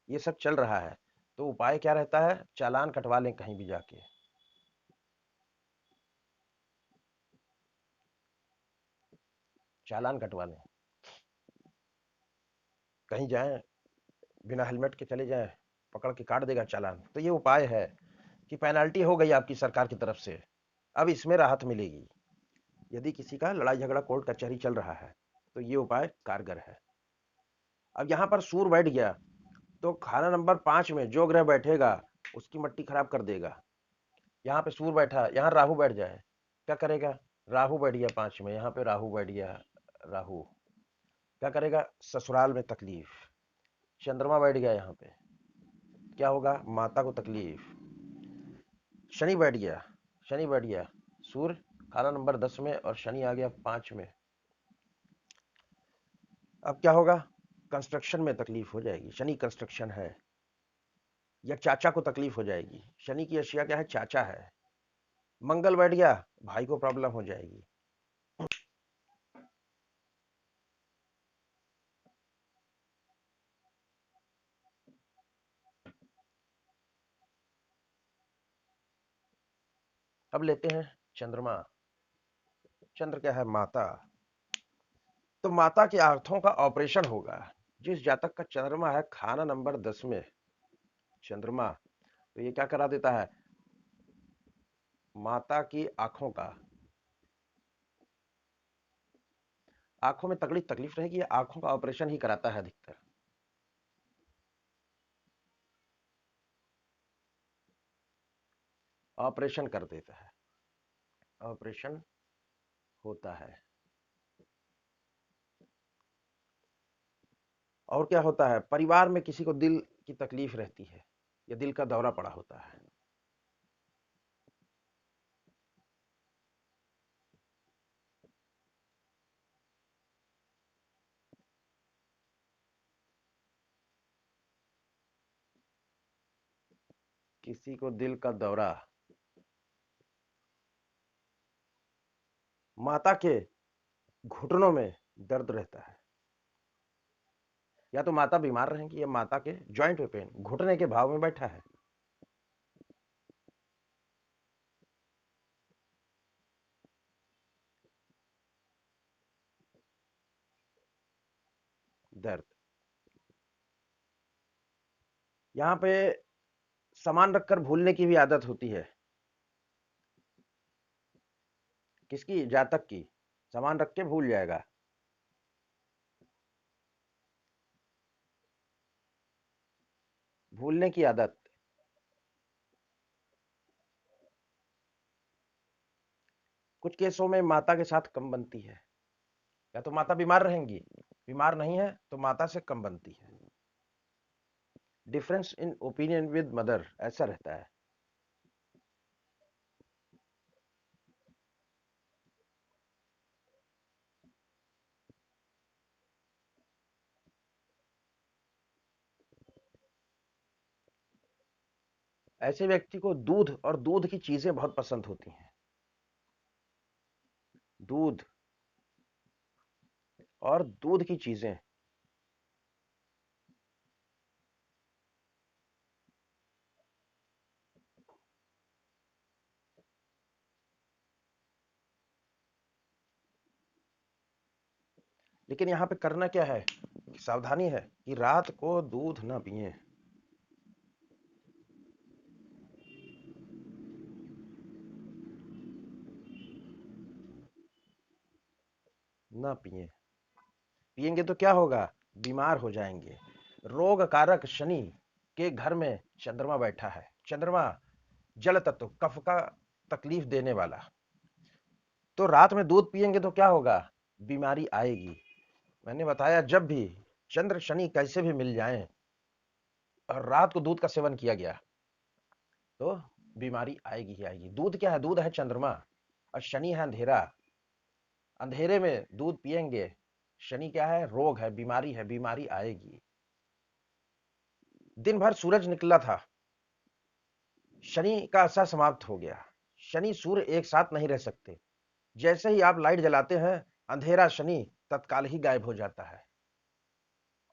ये सब चल रहा है, तो उपाय क्या रहता है? चालान कटवा लें कहीं भी जाके। चालान कटवा लें। कहीं जाएं, बिना हेलमेट के चले जाएं, पकड़ के काट देगा चालान। तो ये उपाय है कि पेनल्टी हो गई आपकी सरकार की तरफ से, अब इसमें राहत मिलेगी। यदि किसी का लड़ाई झगड़ा कोर्ट कचहरी चल रहा है तो ये उपाय कारगर है। अब यहां पर सूर्य बैठ गया तो खाना नंबर 5 में जो ग्रह बैठेगा उसकी मट्टी खराब कर देगा। यहाँ पे सूर्य बैठा, यहाँ राहु बैठ जाए, क्या करेगा? राहु बैठ गया 5 में, यहाँ पे राहु बैठ गया। राहु क्या करेगा? ससुराल में तकलीफ। चंद्रमा बैठ गया यहाँ पे, क्या होगा? माता को तकलीफ। शनि बैठ गया, शनि बैठ गया, सूर्य खाना नंबर 10 में और शनि आ गया 5 में। अब क्या होगा? कंस्ट्रक्शन में तकलीफ हो जाएगी, शनि कंस्ट्रक्शन है। या चाचा को तकलीफ हो जाएगी, शनि की अशिया क्या है? चाचा है। मंगल बैठ गया, भाई को प्रॉब्लम हो जाएगी। अब लेते हैं चंद्रमा। चंद्र क्या है? माता। तो माता के आंखों का ऑपरेशन होगा। जिस जातक का चंद्रमा है खाना नंबर 10 में, चंद्रमा, तो ये क्या करा देता है? माता की आंखों का, आंखों में तगड़ी तकलीफ रहेगी, आंखों का ऑपरेशन ही कराता है अधिकतर। ऑपरेशन कर देता है, ऑपरेशन होता है। और क्या होता है? परिवार में किसी को दिल की तकलीफ रहती है या दिल का दौरा पड़ा होता है। किसी को दिल का दौरा माता के घुटनों में दर्द रहता है। या तो माता बीमार रहेंगी या माता के जॉइंट में पेन, घुटने के भाव में बैठा है। दर्द। यहां पे सामान रखकर भूलने की भी आदत होती है। किसकी? जातक की। सामान रख के भूल जाएगा। भूलने की आदत। कुछ केसों में माता के साथ कम बनती है। या तो माता बीमार रहेंगी, बीमार नहीं है तो माता से कम बनती है। Difference in opinion with mother, ऐसा रहता है। ऐसे व्यक्ति को दूध और दूध की चीजें बहुत पसंद होती हैं। दूध और दूध की चीजें। लेकिन यहाँ पे करना क्या है, सावधानी है कि रात को दूध ना पिए। ना पिए। पिएंगे तो क्या होगा? बीमार हो जाएंगे। रोग कारक शनि के घर में चंद्रमा बैठा है। चंद्रमा जल तत्व, कफ का तकलीफ देने वाला। तो रात में दूध पिएंगे तो क्या होगा? बीमारी आएगी। मैंने बताया जब भी चंद्र शनि कैसे भी मिल जाएं और रात को दूध का सेवन किया गया तो बीमारी आएगी ही आएगी। दूध क्या है? दूध है चंद्रमा और शनि है अंधेरा। अंधेरे में दूध पिएंगे, शनि क्या है? रोग है, बीमारी है, बीमारी आएगी। दिन भर सूरज निकला था, शनि का असर समाप्त हो गया। शनि सूर्य एक साथ नहीं रह सकते। जैसे ही आप लाइट जलाते हैं, अंधेरा शनि तत्काल ही गायब हो जाता है।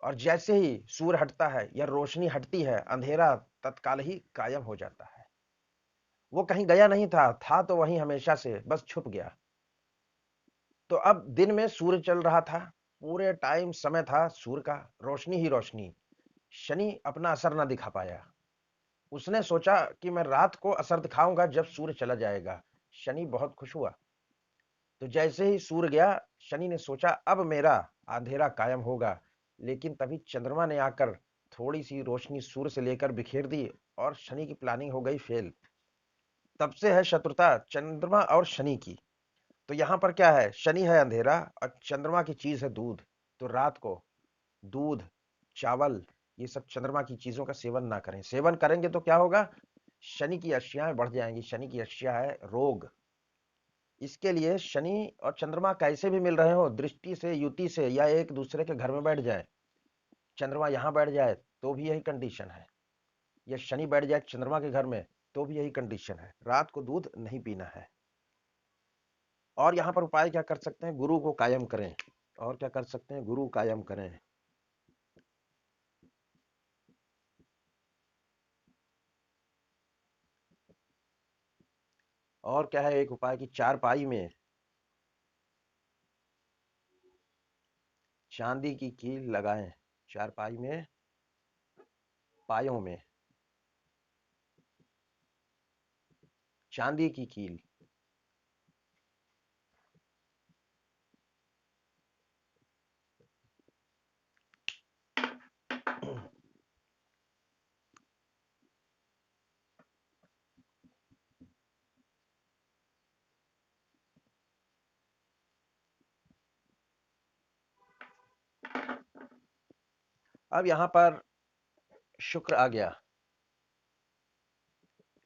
और जैसे ही सूर्य हटता है या रोशनी हटती है, अंधेरा तत्काल ही कायम हो जाता है। वो कहीं गया नहीं था तो वहीं हमेशा से बस छुप गया। तो अब दिन में सूर्य चल रहा था, पूरे टाइम समय था सूर्य का, रोशनी ही रोशनी। शनि अपना असर ना दिखा पाया। उसने सोचा कि मैं रात को असर दिखाऊंगा जब सूर्य चला जाएगा। शनि बहुत खुश हुआ। तो जैसे ही सूर्य गया, शनि ने सोचा अब मेरा अंधेरा कायम होगा। लेकिन तभी चंद्रमा ने आकर थोड़ी सी रोशनी सूर्य से लेकर बिखेर दी और शनि की प्लानिंग हो गई फेल। तब से है शत्रुता चंद्रमा और शनि की। तो यहां पर क्या है? शनि है अंधेरा और चंद्रमा की चीज है दूध। तो रात को दूध, चावल, ये सब चंद्रमा की चीजों का सेवन ना करें। सेवन करेंगे तो क्या होगा? शनि की अशियाएं बढ़ जाएंगी। शनि की अशिया है रोग। इसके लिए शनि और चंद्रमा कैसे भी मिल रहे हो, दृष्टि से, युति से, या एक दूसरे के घर में बैठ जाए, चंद्रमा यहां बैठ जाए तो भी यही कंडीशन है, या शनि बैठ जाए चंद्रमा के घर में तो भी यही कंडीशन है। रात को दूध नहीं पीना है। और यहां पर उपाय क्या कर सकते हैं? गुरु को कायम करें। और क्या कर सकते हैं? गुरु कायम करें। और क्या है एक उपाय की? चारपाई में चांदी की कील लगाएं। चारपाई में, पायों में चांदी की कील। अब यहां पर शुक्र आ गया।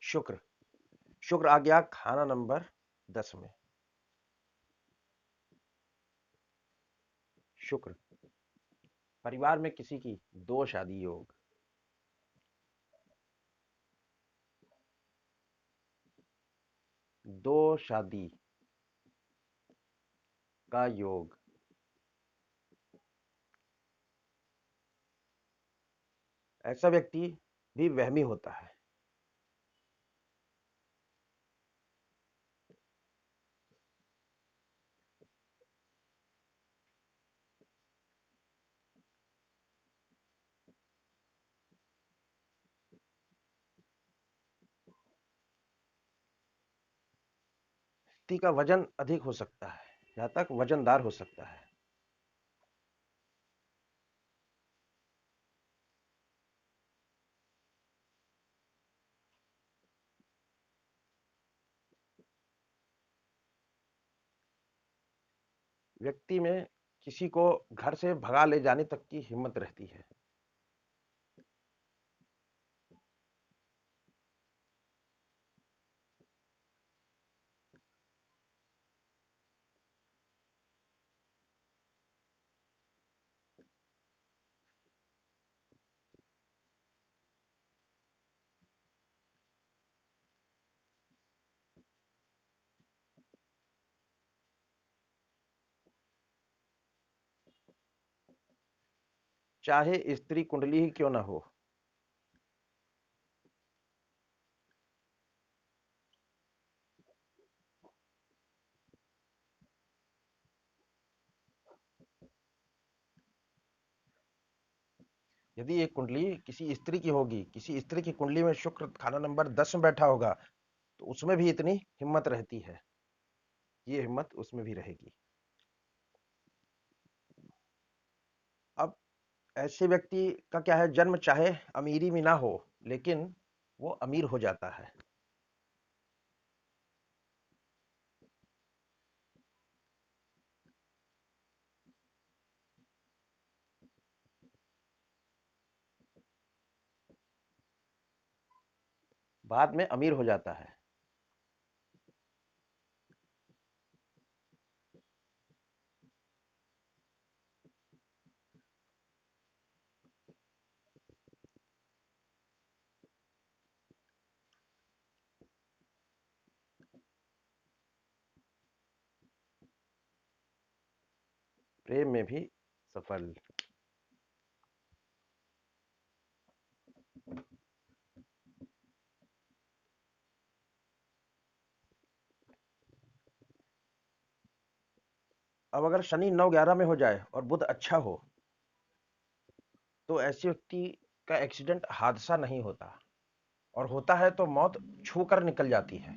शुक्र, शुक्र आ गया खाना नंबर 10 में। शुक्र, परिवार में किसी की दो शादी योग। दो शादी। का योग। ऐसा व्यक्ति भी वहमी होता है। व्यक्ति का वजन अधिक हो सकता है, यहाँ तक वजनदार हो सकता है। व्यक्ति में किसी को घर से भगा ले जाने तक की हिम्मत रहती है। चाहे स्त्री कुंडली ही क्यों ना हो। यदि एक कुंडली किसी स्त्री की होगी, किसी स्त्री की कुंडली में शुक्र खाना नंबर 10 में बैठा होगा, तो उसमें भी इतनी हिम्मत रहती है, ये हिम्मत उसमें भी रहेगी। अब ऐसे व्यक्ति का क्या है, जन्म चाहे अमीरी में ना हो, लेकिन वो अमीर हो जाता है। बाद में अमीर हो जाता है। प्रेम में भी सफल। अब अगर शनि 9-11 में हो जाए और बुध अच्छा हो, तो ऐसे व्यक्ति का एक्सीडेंट हादसा नहीं होता, और होता है तो मौत छू कर निकल जाती है,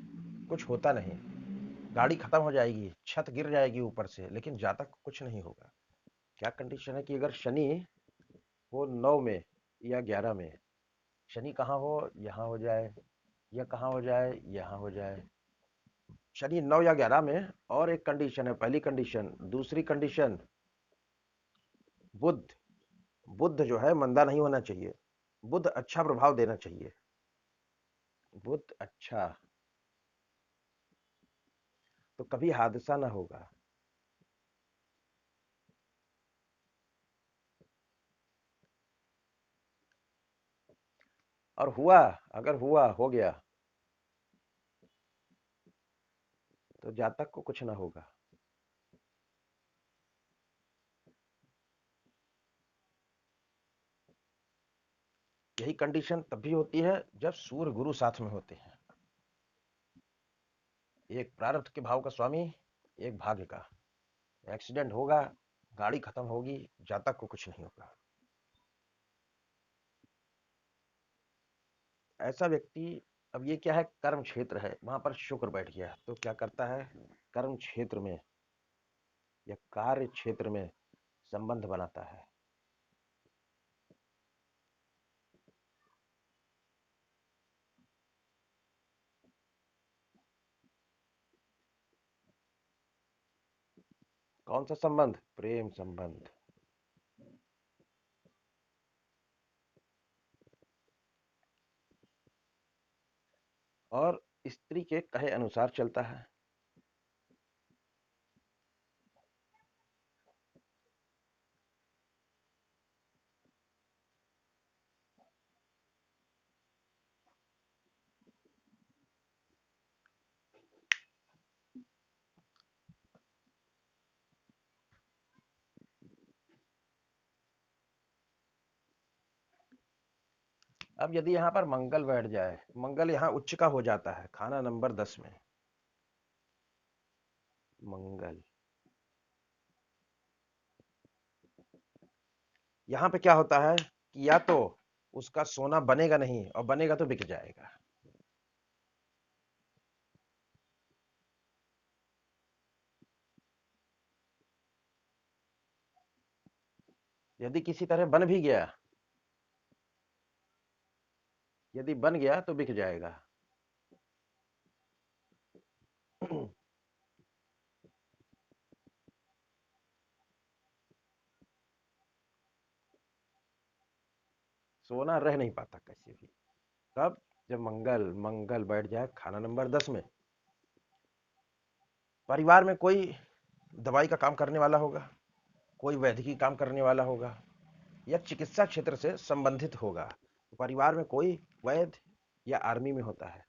कुछ होता नहीं। गाड़ी खत्म हो जाएगी, छत गिर जाएगी ऊपर से, लेकिन जातक को कुछ नहीं होगा। क्या कंडीशन है कि अगर शनि हो 9 में या 11 में, शनि कहाँ हो, यहाँ हो जाए, या कहाँ हो जाए, यहाँ हो जाए। शनि 9 या 11 में। और एक कंडीशन है, पहली कंडीशन। दूसरी कंडीशन, बुध। बुध जो है मंदा नहीं होना चाहिए, बुध अच्छा प्रभाव देना चाहिए। बुध अच्छा, तो कभी हादसा ना होगा। और हुआ, अगर हुआ हो गया, तो जातक को कुछ ना होगा। यही कंडीशन तब भी होती है जब सूर्य गुरु साथ में होते हैं। एक प्रारब्ध के भाव का स्वामी, एक भाग्य का। एक्सीडेंट होगा, गाड़ी खत्म होगी, जातक को कुछ नहीं होगा। ऐसा व्यक्ति, अब ये क्या है, कर्म क्षेत्र है, वहां पर शुक्र बैठ गया, तो क्या करता है, कर्म क्षेत्र में या कार्य क्षेत्र में संबंध बनाता है। कौन सा संबंध, प्रेम संबंध। और स्त्री के कहे अनुसार चलता है। अब यदि यहाँ पर मंगल बैठ जाए, मंगल यहाँ उच्च का हो जाता है खाना नंबर 10 में। मंगल यहाँ पे क्या होता है कि या तो उसका सोना बनेगा नहीं, और बनेगा तो बिक जाएगा। यदि किसी तरह बन भी गया, यदि बन गया तो बिक जाएगा। सोना रह नहीं पाता कैसे भी। कब? जब मंगल मंगल बैठ जाए खाना नंबर 10 में। परिवार में कोई दवाई का काम करने वाला होगा, कोई वैद्यकीय काम करने वाला होगा, या चिकित्सा क्षेत्र से संबंधित होगा। परिवार में कोई वैद्य या आर्मी में होता है।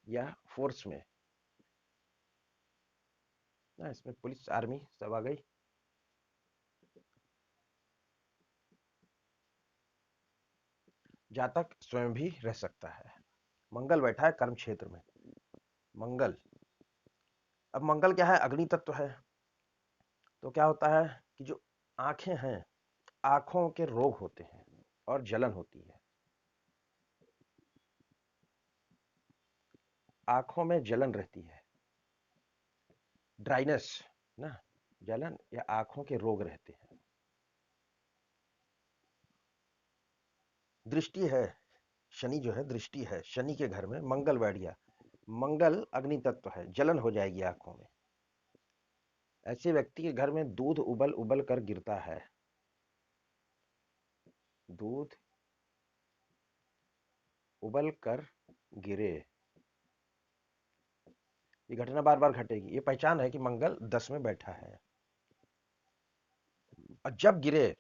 या फोर्स में ना, इसमें पुलिस आर्मी सब आ गई। जातक स्वयं भी रह सकता है। मंगल बैठा है कर्म क्षेत्र में। मंगल, अब मंगल क्या है? अग्नि तत्व है। तो क्या होता है कि जो आंखें हैं, आंखों के रोग होते हैं और जलन होती है। आंखों में जलन रहती है, ड्राइनेस ना, जलन या आंखों के रोग रहते हैं। दृष्टि है, शनि जो है दृष्टि है, शनि के घर में मंगल बैठ गया। मंगल अग्नि तत्व है, जलन हो जाएगी आंखों में। ऐसे व्यक्ति के घर में दूध उबल उबल कर गिरता है। दूध उबल कर गिरे, ये घटना बार बार घटेगी। ये पहचान है कि मंगल 10 में बैठा है। और जब गिरे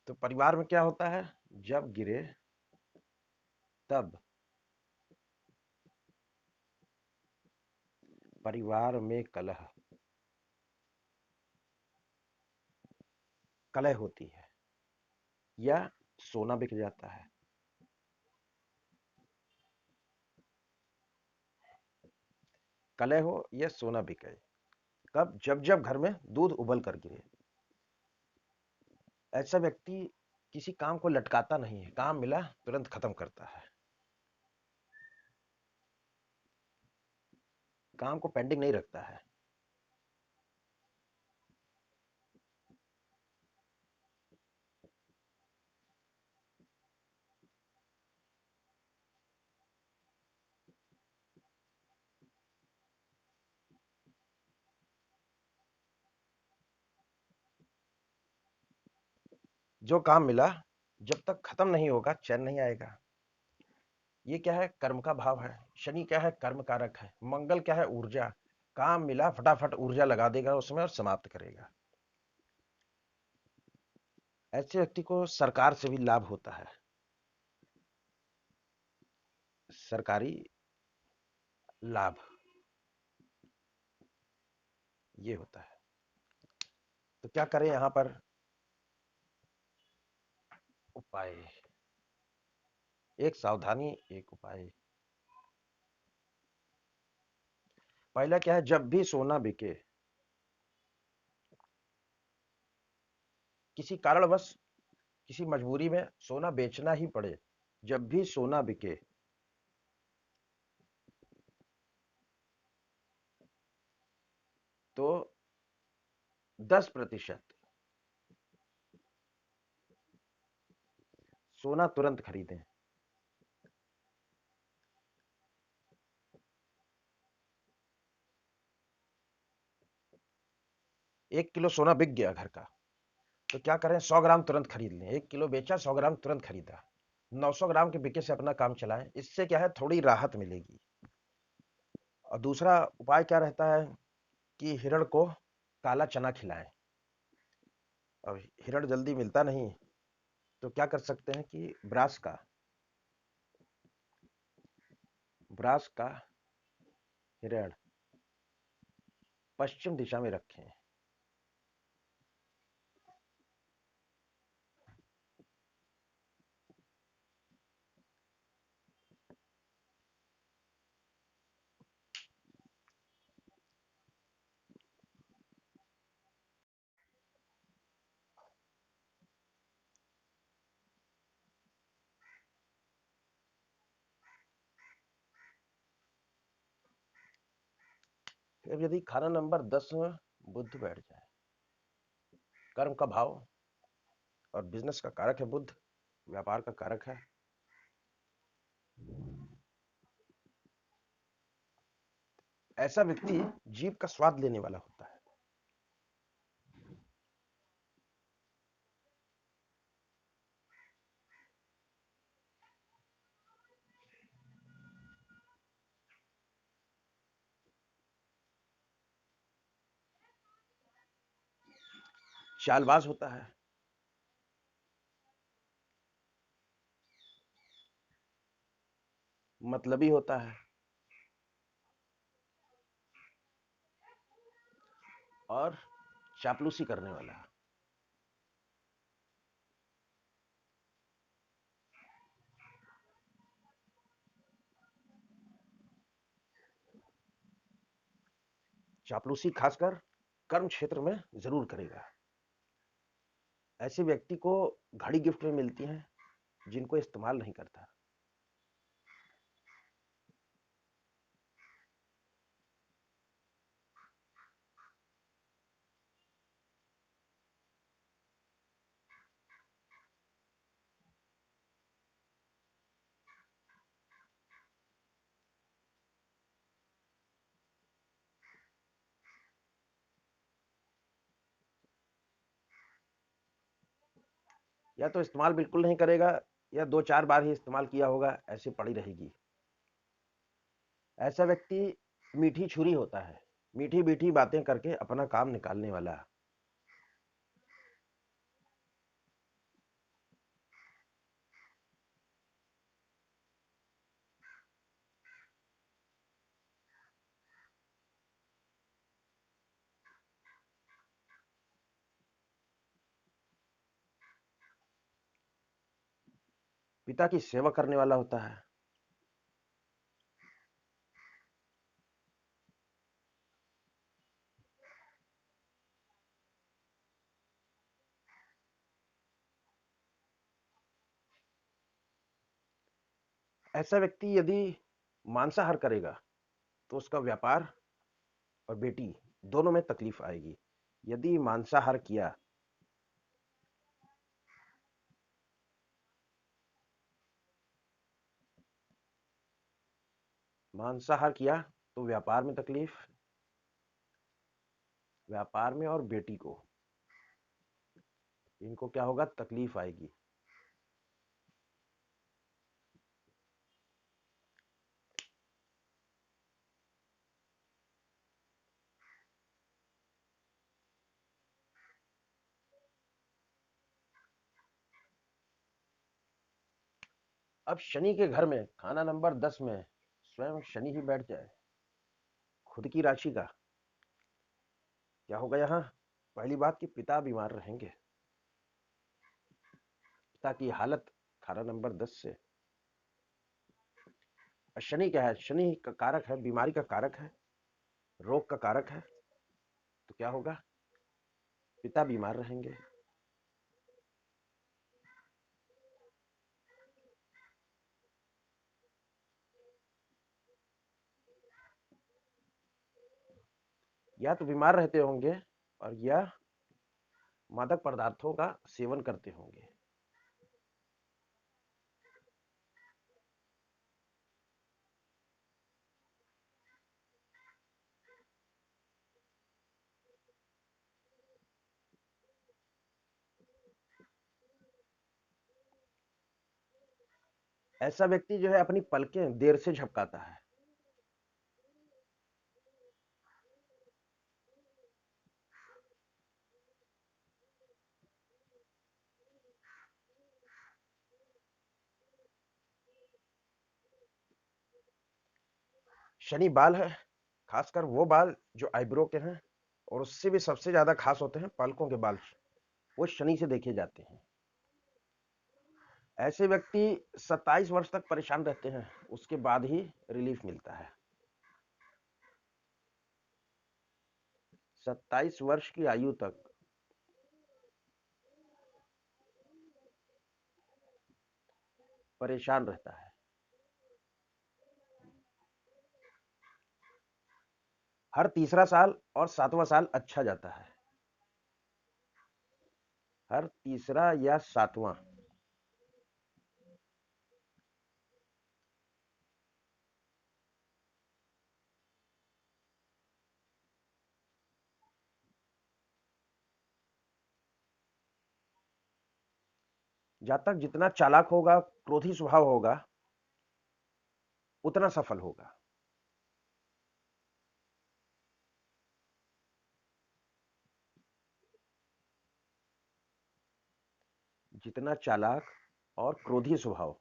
तो परिवार में क्या होता है? जब गिरे तब परिवार में कलह, कलह होती है, या सोना बिक जाता है। कलह हो या सोना बिके। कब? जब जब घर में दूध उबल कर गिरे। ऐसा व्यक्ति किसी काम को लटकाता नहीं है, काम मिला तुरंत खत्म करता है, काम को पेंडिंग नहीं रखता है। जो काम मिला जब तक खत्म नहीं होगा चैन नहीं आएगा। ये क्या है? कर्म का भाव है। शनि क्या है? कर्म कारक है। मंगल क्या है? ऊर्जा। काम मिला फटाफट ऊर्जा लगा देगा उसमें और समाप्त करेगा। ऐसे व्यक्ति को सरकार से भी लाभ होता है, सरकारी लाभ ये होता है। तो क्या करें यहां पर? उपाय, एक सावधानी एक उपाय। पहला क्या है? जब भी सोना बिके, किसी कारणवश किसी मजबूरी में सोना बेचना ही पड़े, जब भी सोना बिके तो 10% सोना तुरंत खरीदें। 1 किलो सोना बिक गया घर का, तो क्या करें? 100 ग्राम तुरंत खरीद लें। 1 किलो बेचा, 100 ग्राम तुरंत खरीदा। 900 ग्राम के बिके से अपना काम चलाएं। इससे क्या है? थोड़ी राहत मिलेगी। और दूसरा उपाय क्या रहता है कि हिरण को काला चना खिलाएं। अब हिरण जल्दी मिलता नहीं, तो क्या कर सकते हैं कि ब्रास का हिरण पश्चिम दिशा में रखें। अब यदि खाना नंबर 10 में बुध बैठ जाए, कर्म का भाव और बिजनेस का कारक है बुध, व्यापार का कारक है, ऐसा व्यक्ति जीव का स्वाद लेने वाला होता है। चालबाज होता है, मतलबी होता है और चापलूसी करने वाला। चापलूसी खासकर कर्म क्षेत्र में जरूर करेगा। ऐसे व्यक्ति को घड़ी गिफ्ट में मिलती है जिनको इस्तेमाल नहीं करता। या तो इस्तेमाल बिल्कुल नहीं करेगा या 2-4 बार ही इस्तेमाल किया होगा, ऐसे पड़ी रहेगी। ऐसा व्यक्ति मीठी छुरी होता है, मीठी मीठी बातें करके अपना काम निकालने वाला। पिता की सेवा करने वाला होता है। ऐसा व्यक्ति यदि मांसाहार करेगा तो उसका व्यापार और बेटी दोनों में तकलीफ आएगी। यदि मांसाहार किया मांसाहार किया तो व्यापार में तकलीफ, व्यापार में और बेटी को, इनको क्या होगा, तकलीफ आएगी। अब शनि के घर में खाना नंबर 10 में स्वयं शनि ही बैठ जाए, खुद की राशि का, क्या होगा यहाँ? पहली बात कि पिता बीमार रहेंगे। पिता की हालत खाना नंबर 10 से। और शनि क्या है? शनि का कारक है, बीमारी का कारक है, रोग का कारक है। तो क्या होगा? पिता बीमार रहेंगे। या तो बीमार रहते होंगे और या मादक पदार्थों का सेवन करते होंगे। ऐसा व्यक्ति जो है अपनी पलकें देर से झपकाता है। शनि बाल है, खासकर वो बाल जो आईब्रो के हैं, और उससे भी सबसे ज्यादा खास होते हैं पलकों के बाल, वो शनि से देखे जाते हैं। ऐसे व्यक्ति 27 वर्ष तक परेशान रहते हैं, उसके बाद ही रिलीफ मिलता है। 27 वर्ष की आयु तक परेशान रहता है। हर तीसरा साल और 7वां साल अच्छा जाता है। हर तीसरा या 7वां। जातक जितना चालाक होगा, क्रोधी स्वभाव होगा, उतना सफल होगा। जितना चालाक और क्रोधी स्वभाव,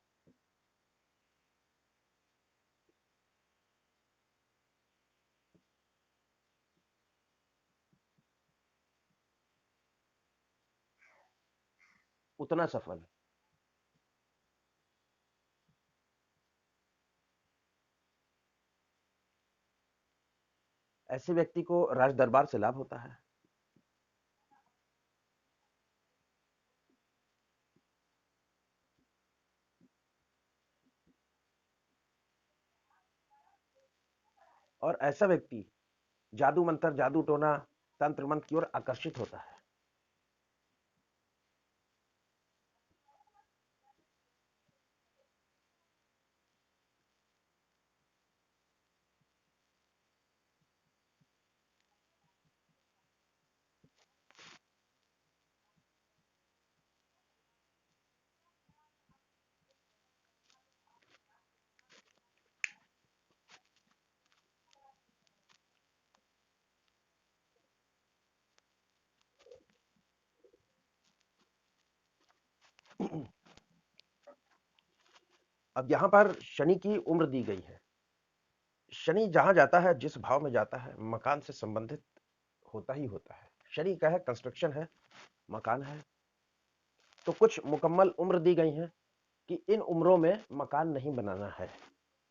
उतना सफल। ऐसे व्यक्ति को राज दरबार से लाभ होता है। और ऐसा व्यक्ति जादू मंत्र, जादू टोना, तंत्र मंत्र की ओर आकर्षित होता है। अब यहां पर शनि की उम्र दी गई है। शनि जहां जाता है, जिस भाव में जाता है, मकान से संबंधित होता ही होता है। शनि का है, कंस्ट्रक्शन है, मकान है। तो कुछ मुकम्मल उम्र दी गई है कि इन उम्रों में मकान नहीं बनाना है,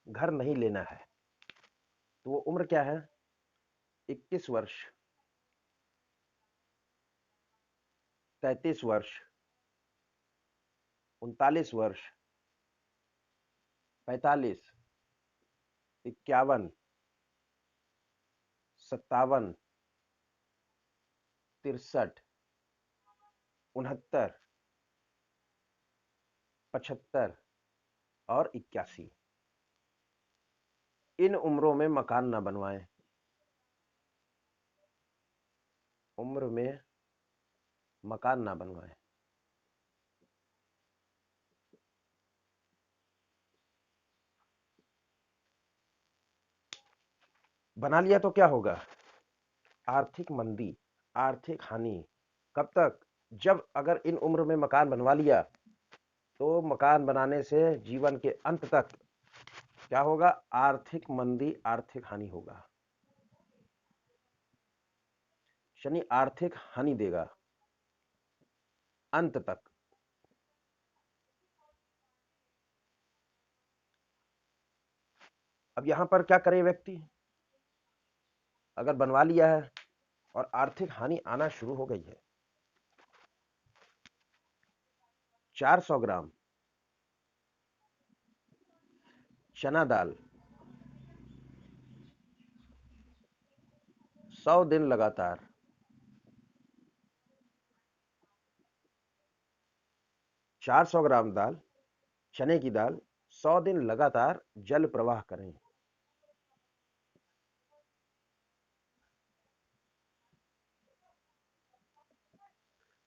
घर नहीं लेना है। तो वो उम्र क्या है? 21 वर्ष, 33 वर्ष, 39 वर्ष, 45, 51, 57, 63, 69, 75 और 81। इन उम्रों में मकान ना बनवाएं। उम्र में मकान ना बनवाएं। बना लिया तो क्या होगा? आर्थिक मंदी, आर्थिक हानि। कब तक? जब अगर इन उम्र में मकान बनवा लिया, तो मकान बनाने से जीवन के अंत तक क्या होगा? आर्थिक मंदी, आर्थिक हानि होगा। शनि आर्थिक हानि देगा अंत तक। अब यहां पर क्या करे व्यक्ति? अगर बनवा लिया है और आर्थिक हानि आना शुरू हो गई है, 400 ग्राम चना दाल 100 दिन लगातार, 400 ग्राम दाल, चने की दाल 100 दिन लगातार जल प्रवाह करें।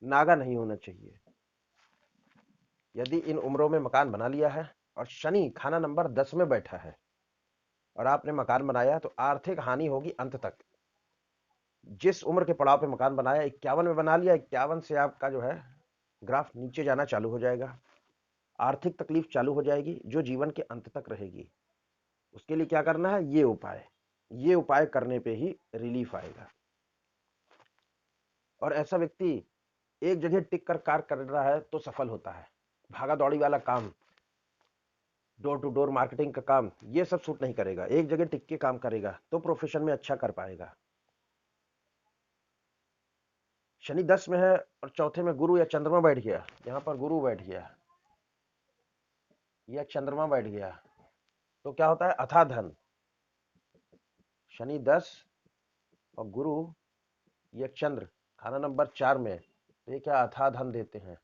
नागा नहीं होना चाहिए। यदि इन उम्रों में मकान बना लिया है और शनि खाना नंबर 10 में बैठा है और आपने मकान बनाया, तो आर्थिक हानि होगी अंत तक। जिस उम्र के पड़ाव पे मकान बनाया, 51 में बना लिया, 51 से आपका जो है ग्राफ नीचे जाना चालू हो जाएगा। आर्थिक तकलीफ चालू हो जाएगी, जो जीवन के अंत तक रहेगी। उसके लिए क्या करना है? ये उपाय, ये उपाय करने पे ही रिलीफ आएगा। और ऐसा व्यक्ति एक जगह टिक कर कार्य कर रहा है तो सफल होता है। भागा दौड़ी वाला काम, डोर टू डोर मार्केटिंग का काम, ये सब सूट नहीं करेगा। एक जगह टिक के काम करेगा तो प्रोफेशन में अच्छा कर पाएगा। शनि 10 में है और चौथे में गुरु या चंद्रमा बैठ गया, यहाँ पर गुरु बैठ गया या चंद्रमा बैठ गया, तो क्या होता है? अथाह धन। शनि 10 और गुरु या चंद्र खाना नंबर 4 में, तो ये क्या अथाह धन देते हैं।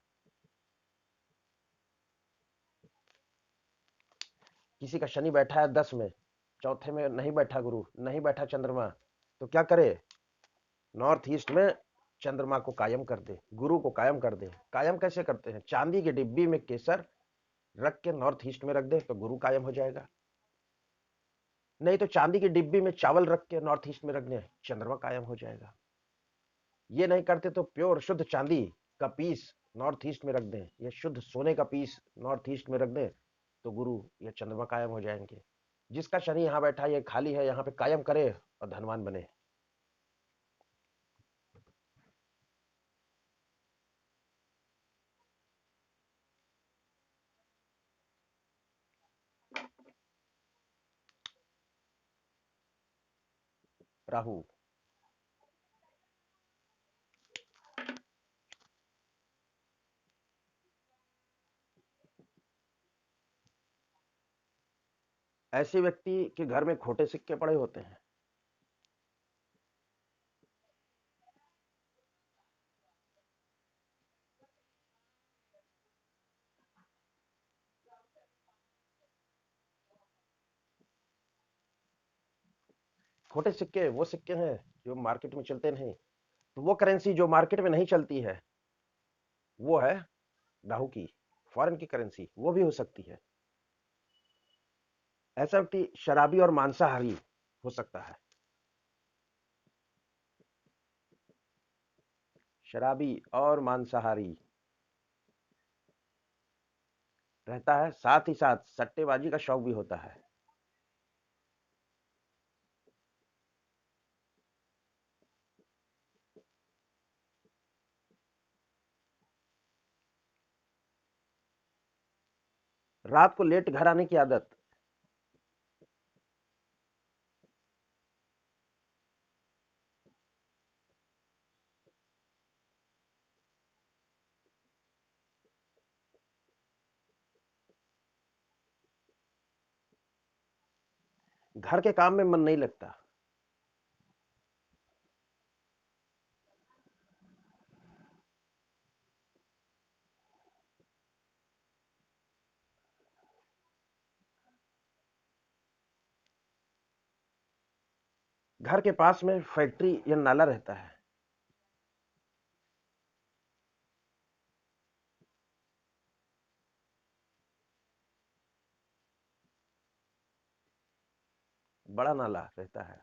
किसी का शनि बैठा है 10 में, चौथे में नहीं बैठा गुरु, नहीं बैठा चंद्रमा, तो क्या करे? नॉर्थ ईस्ट में चंद्रमा को कायम कर दे, गुरु को कायम कर दे। कायम कैसे करते हैं? चांदी की डिब्बी में केसर रख के नॉर्थ ईस्ट में रख दे तो गुरु कायम हो जाएगा। नहीं तो चांदी की डिब्बी में चावल रख के नॉर्थ ईस्ट में रख दे, चंद्रमा कायम हो जाएगा। ये नहीं करते तो प्योर शुद्ध चांदी का पीस नॉर्थ ईस्ट में रख दें या शुद्ध सोने का पीस नॉर्थ ईस्ट में रख दें तो गुरु या चंद्रमा कायम हो जाएंगे। जिसका शनि यहाँ बैठा है, ये खाली है, यहाँ पे कायम करे और धनवान बने। राहु। ऐसे व्यक्ति के घर में खोटे सिक्के पड़े होते हैं। खोटे सिक्के वो सिक्के हैं जो मार्केट में चलते नहीं। तो वो करेंसी जो मार्केट में नहीं चलती है वो है राहु की, फॉरेन की करेंसी, वो भी हो सकती है। ऐसा व्यक्ति शराबी और मांसाहारी हो सकता है। शराबी और मांसाहारी रहता है, साथ ही साथ सट्टेबाजी का शौक भी होता है। रात को लेट घर आने की आदत। घर के काम में मन नहीं लगता। घर के पास में फैक्ट्री या नाला रहता है। बड़ा नाला रहता है।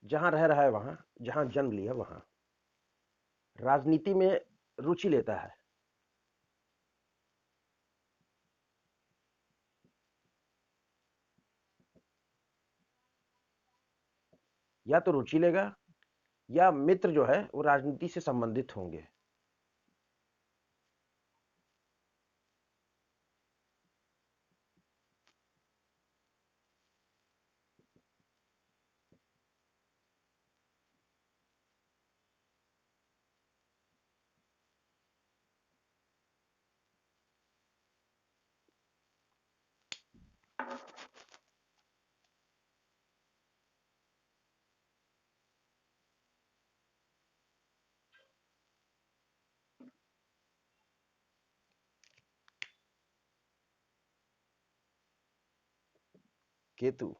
जहां रह रहा है वहां, जहां जन्म लिया वहां। राजनीति में रुचि लेता है। या तो रुचि लेगा या मित्र जो है वो राजनीति से संबंधित होंगे। केतु।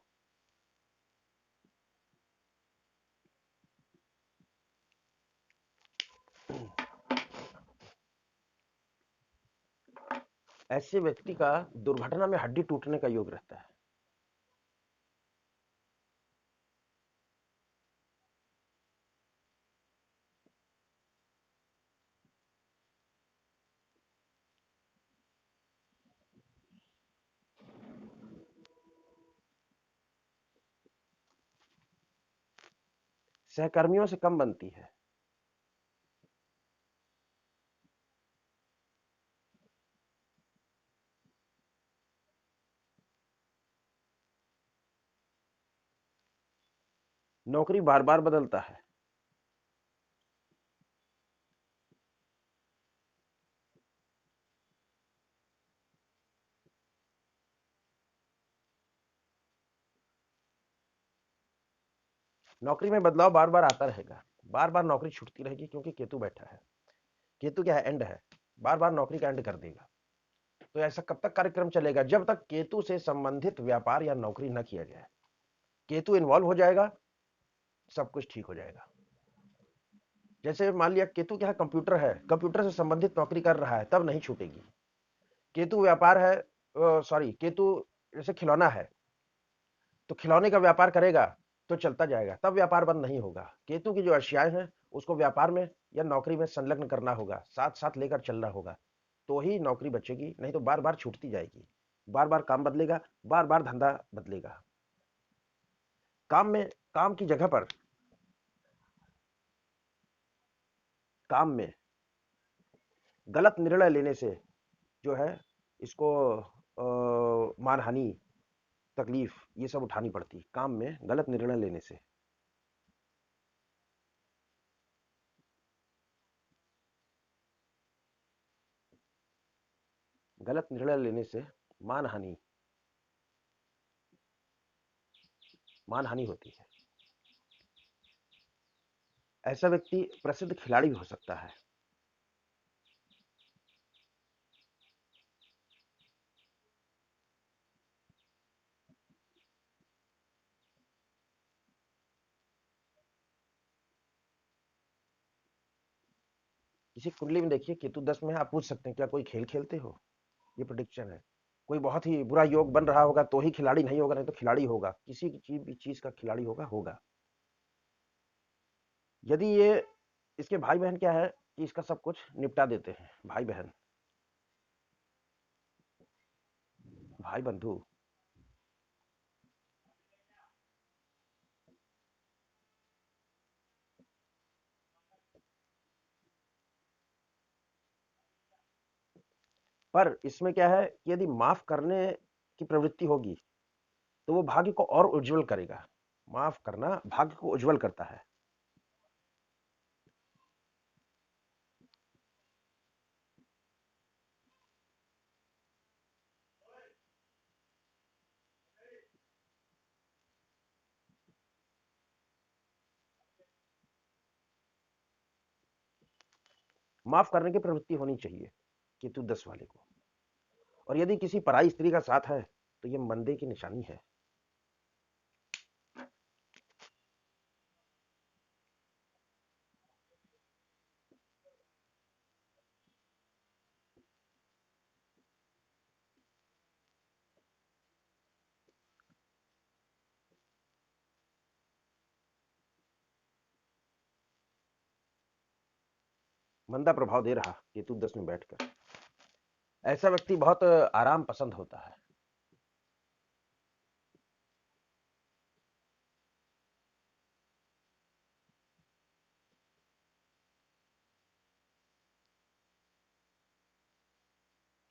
ऐसे व्यक्ति का दुर्घटना में हड्डी टूटने का योग रहता है। सहकर्मियों से कम बनती है। नौकरी बार बार बदलता है। नौकरी में बदलाव बार बार आता रहेगा, बार बार नौकरी छूटती रहेगी, क्योंकि केतु बैठा है। केतु क्या है? एंड है, बार बार नौकरी का एंड कर देगा। तो ऐसा कब तक कार्यक्रम चलेगा? जब तक केतु से संबंधित व्यापार या नौकरी न किया जाए। केतु इन्वॉल्व हो जाएगा, सब कुछ ठीक हो जाएगा। जैसे मान लिया केतु क्या है? कंप्यूटर है, कंप्यूटर से संबंधित नौकरी कर रहा है, तब नहीं छूटेगी। केतु व्यापार है, सॉरी, केतु जैसे खिलौना है, तो खिलौने का व्यापार करेगा तो चलता जाएगा, तब व्यापार बंद नहीं होगा। केतु की जो अशियाएं हैं उसको व्यापार में या नौकरी में संलग्न करना होगा, साथ साथ लेकर चलना होगा, तो ही नौकरी बचेगी, नहीं तो बार बार छूटती जाएगी। बार बार काम बदलेगा, बार बार धंधा बदलेगा। काम में, काम की जगह पर, काम में गलत निर्णय लेने से जो है इसको मानहानि, तकलीफ, ये सब उठानी पड़ती। काम में गलत निर्णय लेने से। गलत निर्णय लेने से मानहानि, मानहानि होती है। ऐसा व्यक्ति प्रसिद्ध खिलाड़ी भी हो सकता है। किसी कुंडली में देखिए केतु 10 में है, आप पूछ सकते हैं क्या कोई खेल खेलते हो? ये प्रोडिक्शन है। कोई बहुत ही बुरा योग बन रहा होगा तो ही खिलाड़ी नहीं होगा, नहीं तो खिलाड़ी होगा, किसी चीज भी चीज का खिलाड़ी होगा होगा। यदि ये, इसके भाई बहन क्या है कि इसका सब कुछ निपटा देते हैं, भाई बहन, भाई बंधु। पर इसमें क्या है कि यदि माफ करने की प्रवृत्ति होगी तो वो भाग्य को और उज्जवल करेगा। माफ करना भाग्य को उज्जवल करता है। माफ करने की प्रवृत्ति होनी चाहिए केतु 10 वाले को। और यदि किसी पराई स्त्री का साथ है तो ये मंदे की निशानी है। मंदा प्रभाव दे रहा केतु 10 में बैठकर। ऐसा व्यक्ति बहुत आराम पसंद होता है।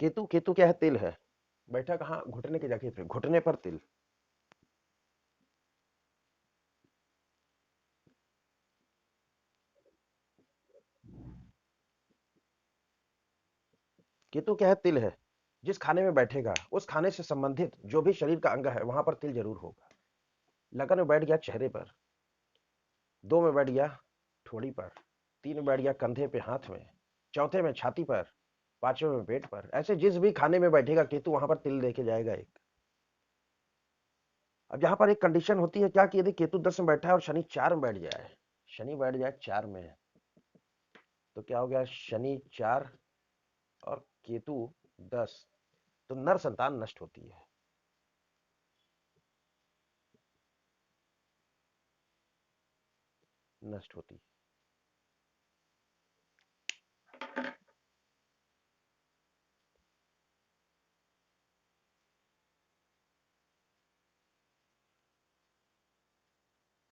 केतु, केतु क्या है? तिल है, बैठा कहाँ? घुटने की जगह पे, घुटने पर तिल। केतु क्या है? तिल है। जिस खाने में बैठेगा उस खाने से संबंधित जो भी शरीर का अंग है वहां पर तिल जरूर होगा। लगन में बैठ गया चेहरे पर, 2 में बैठ गया ठोड़ी पर, 3 में बैठ गया कंधे पे हाथ में, चौथे में छाती पर, 5वें में पेट पर। ऐसे जिस भी खाने में बैठेगा केतु वहां पर तिल लेके जाएगा एक। अब यहाँ पर एक कंडीशन होती है क्या कि यदि केतु 10 में बैठा है और शनि 4 में बैठ जाए, शनि बैठ जाए 4 में, तो क्या हो गया? शनि 4 और केतु 10, तो नर संतान नष्ट होती है। नष्ट होती है।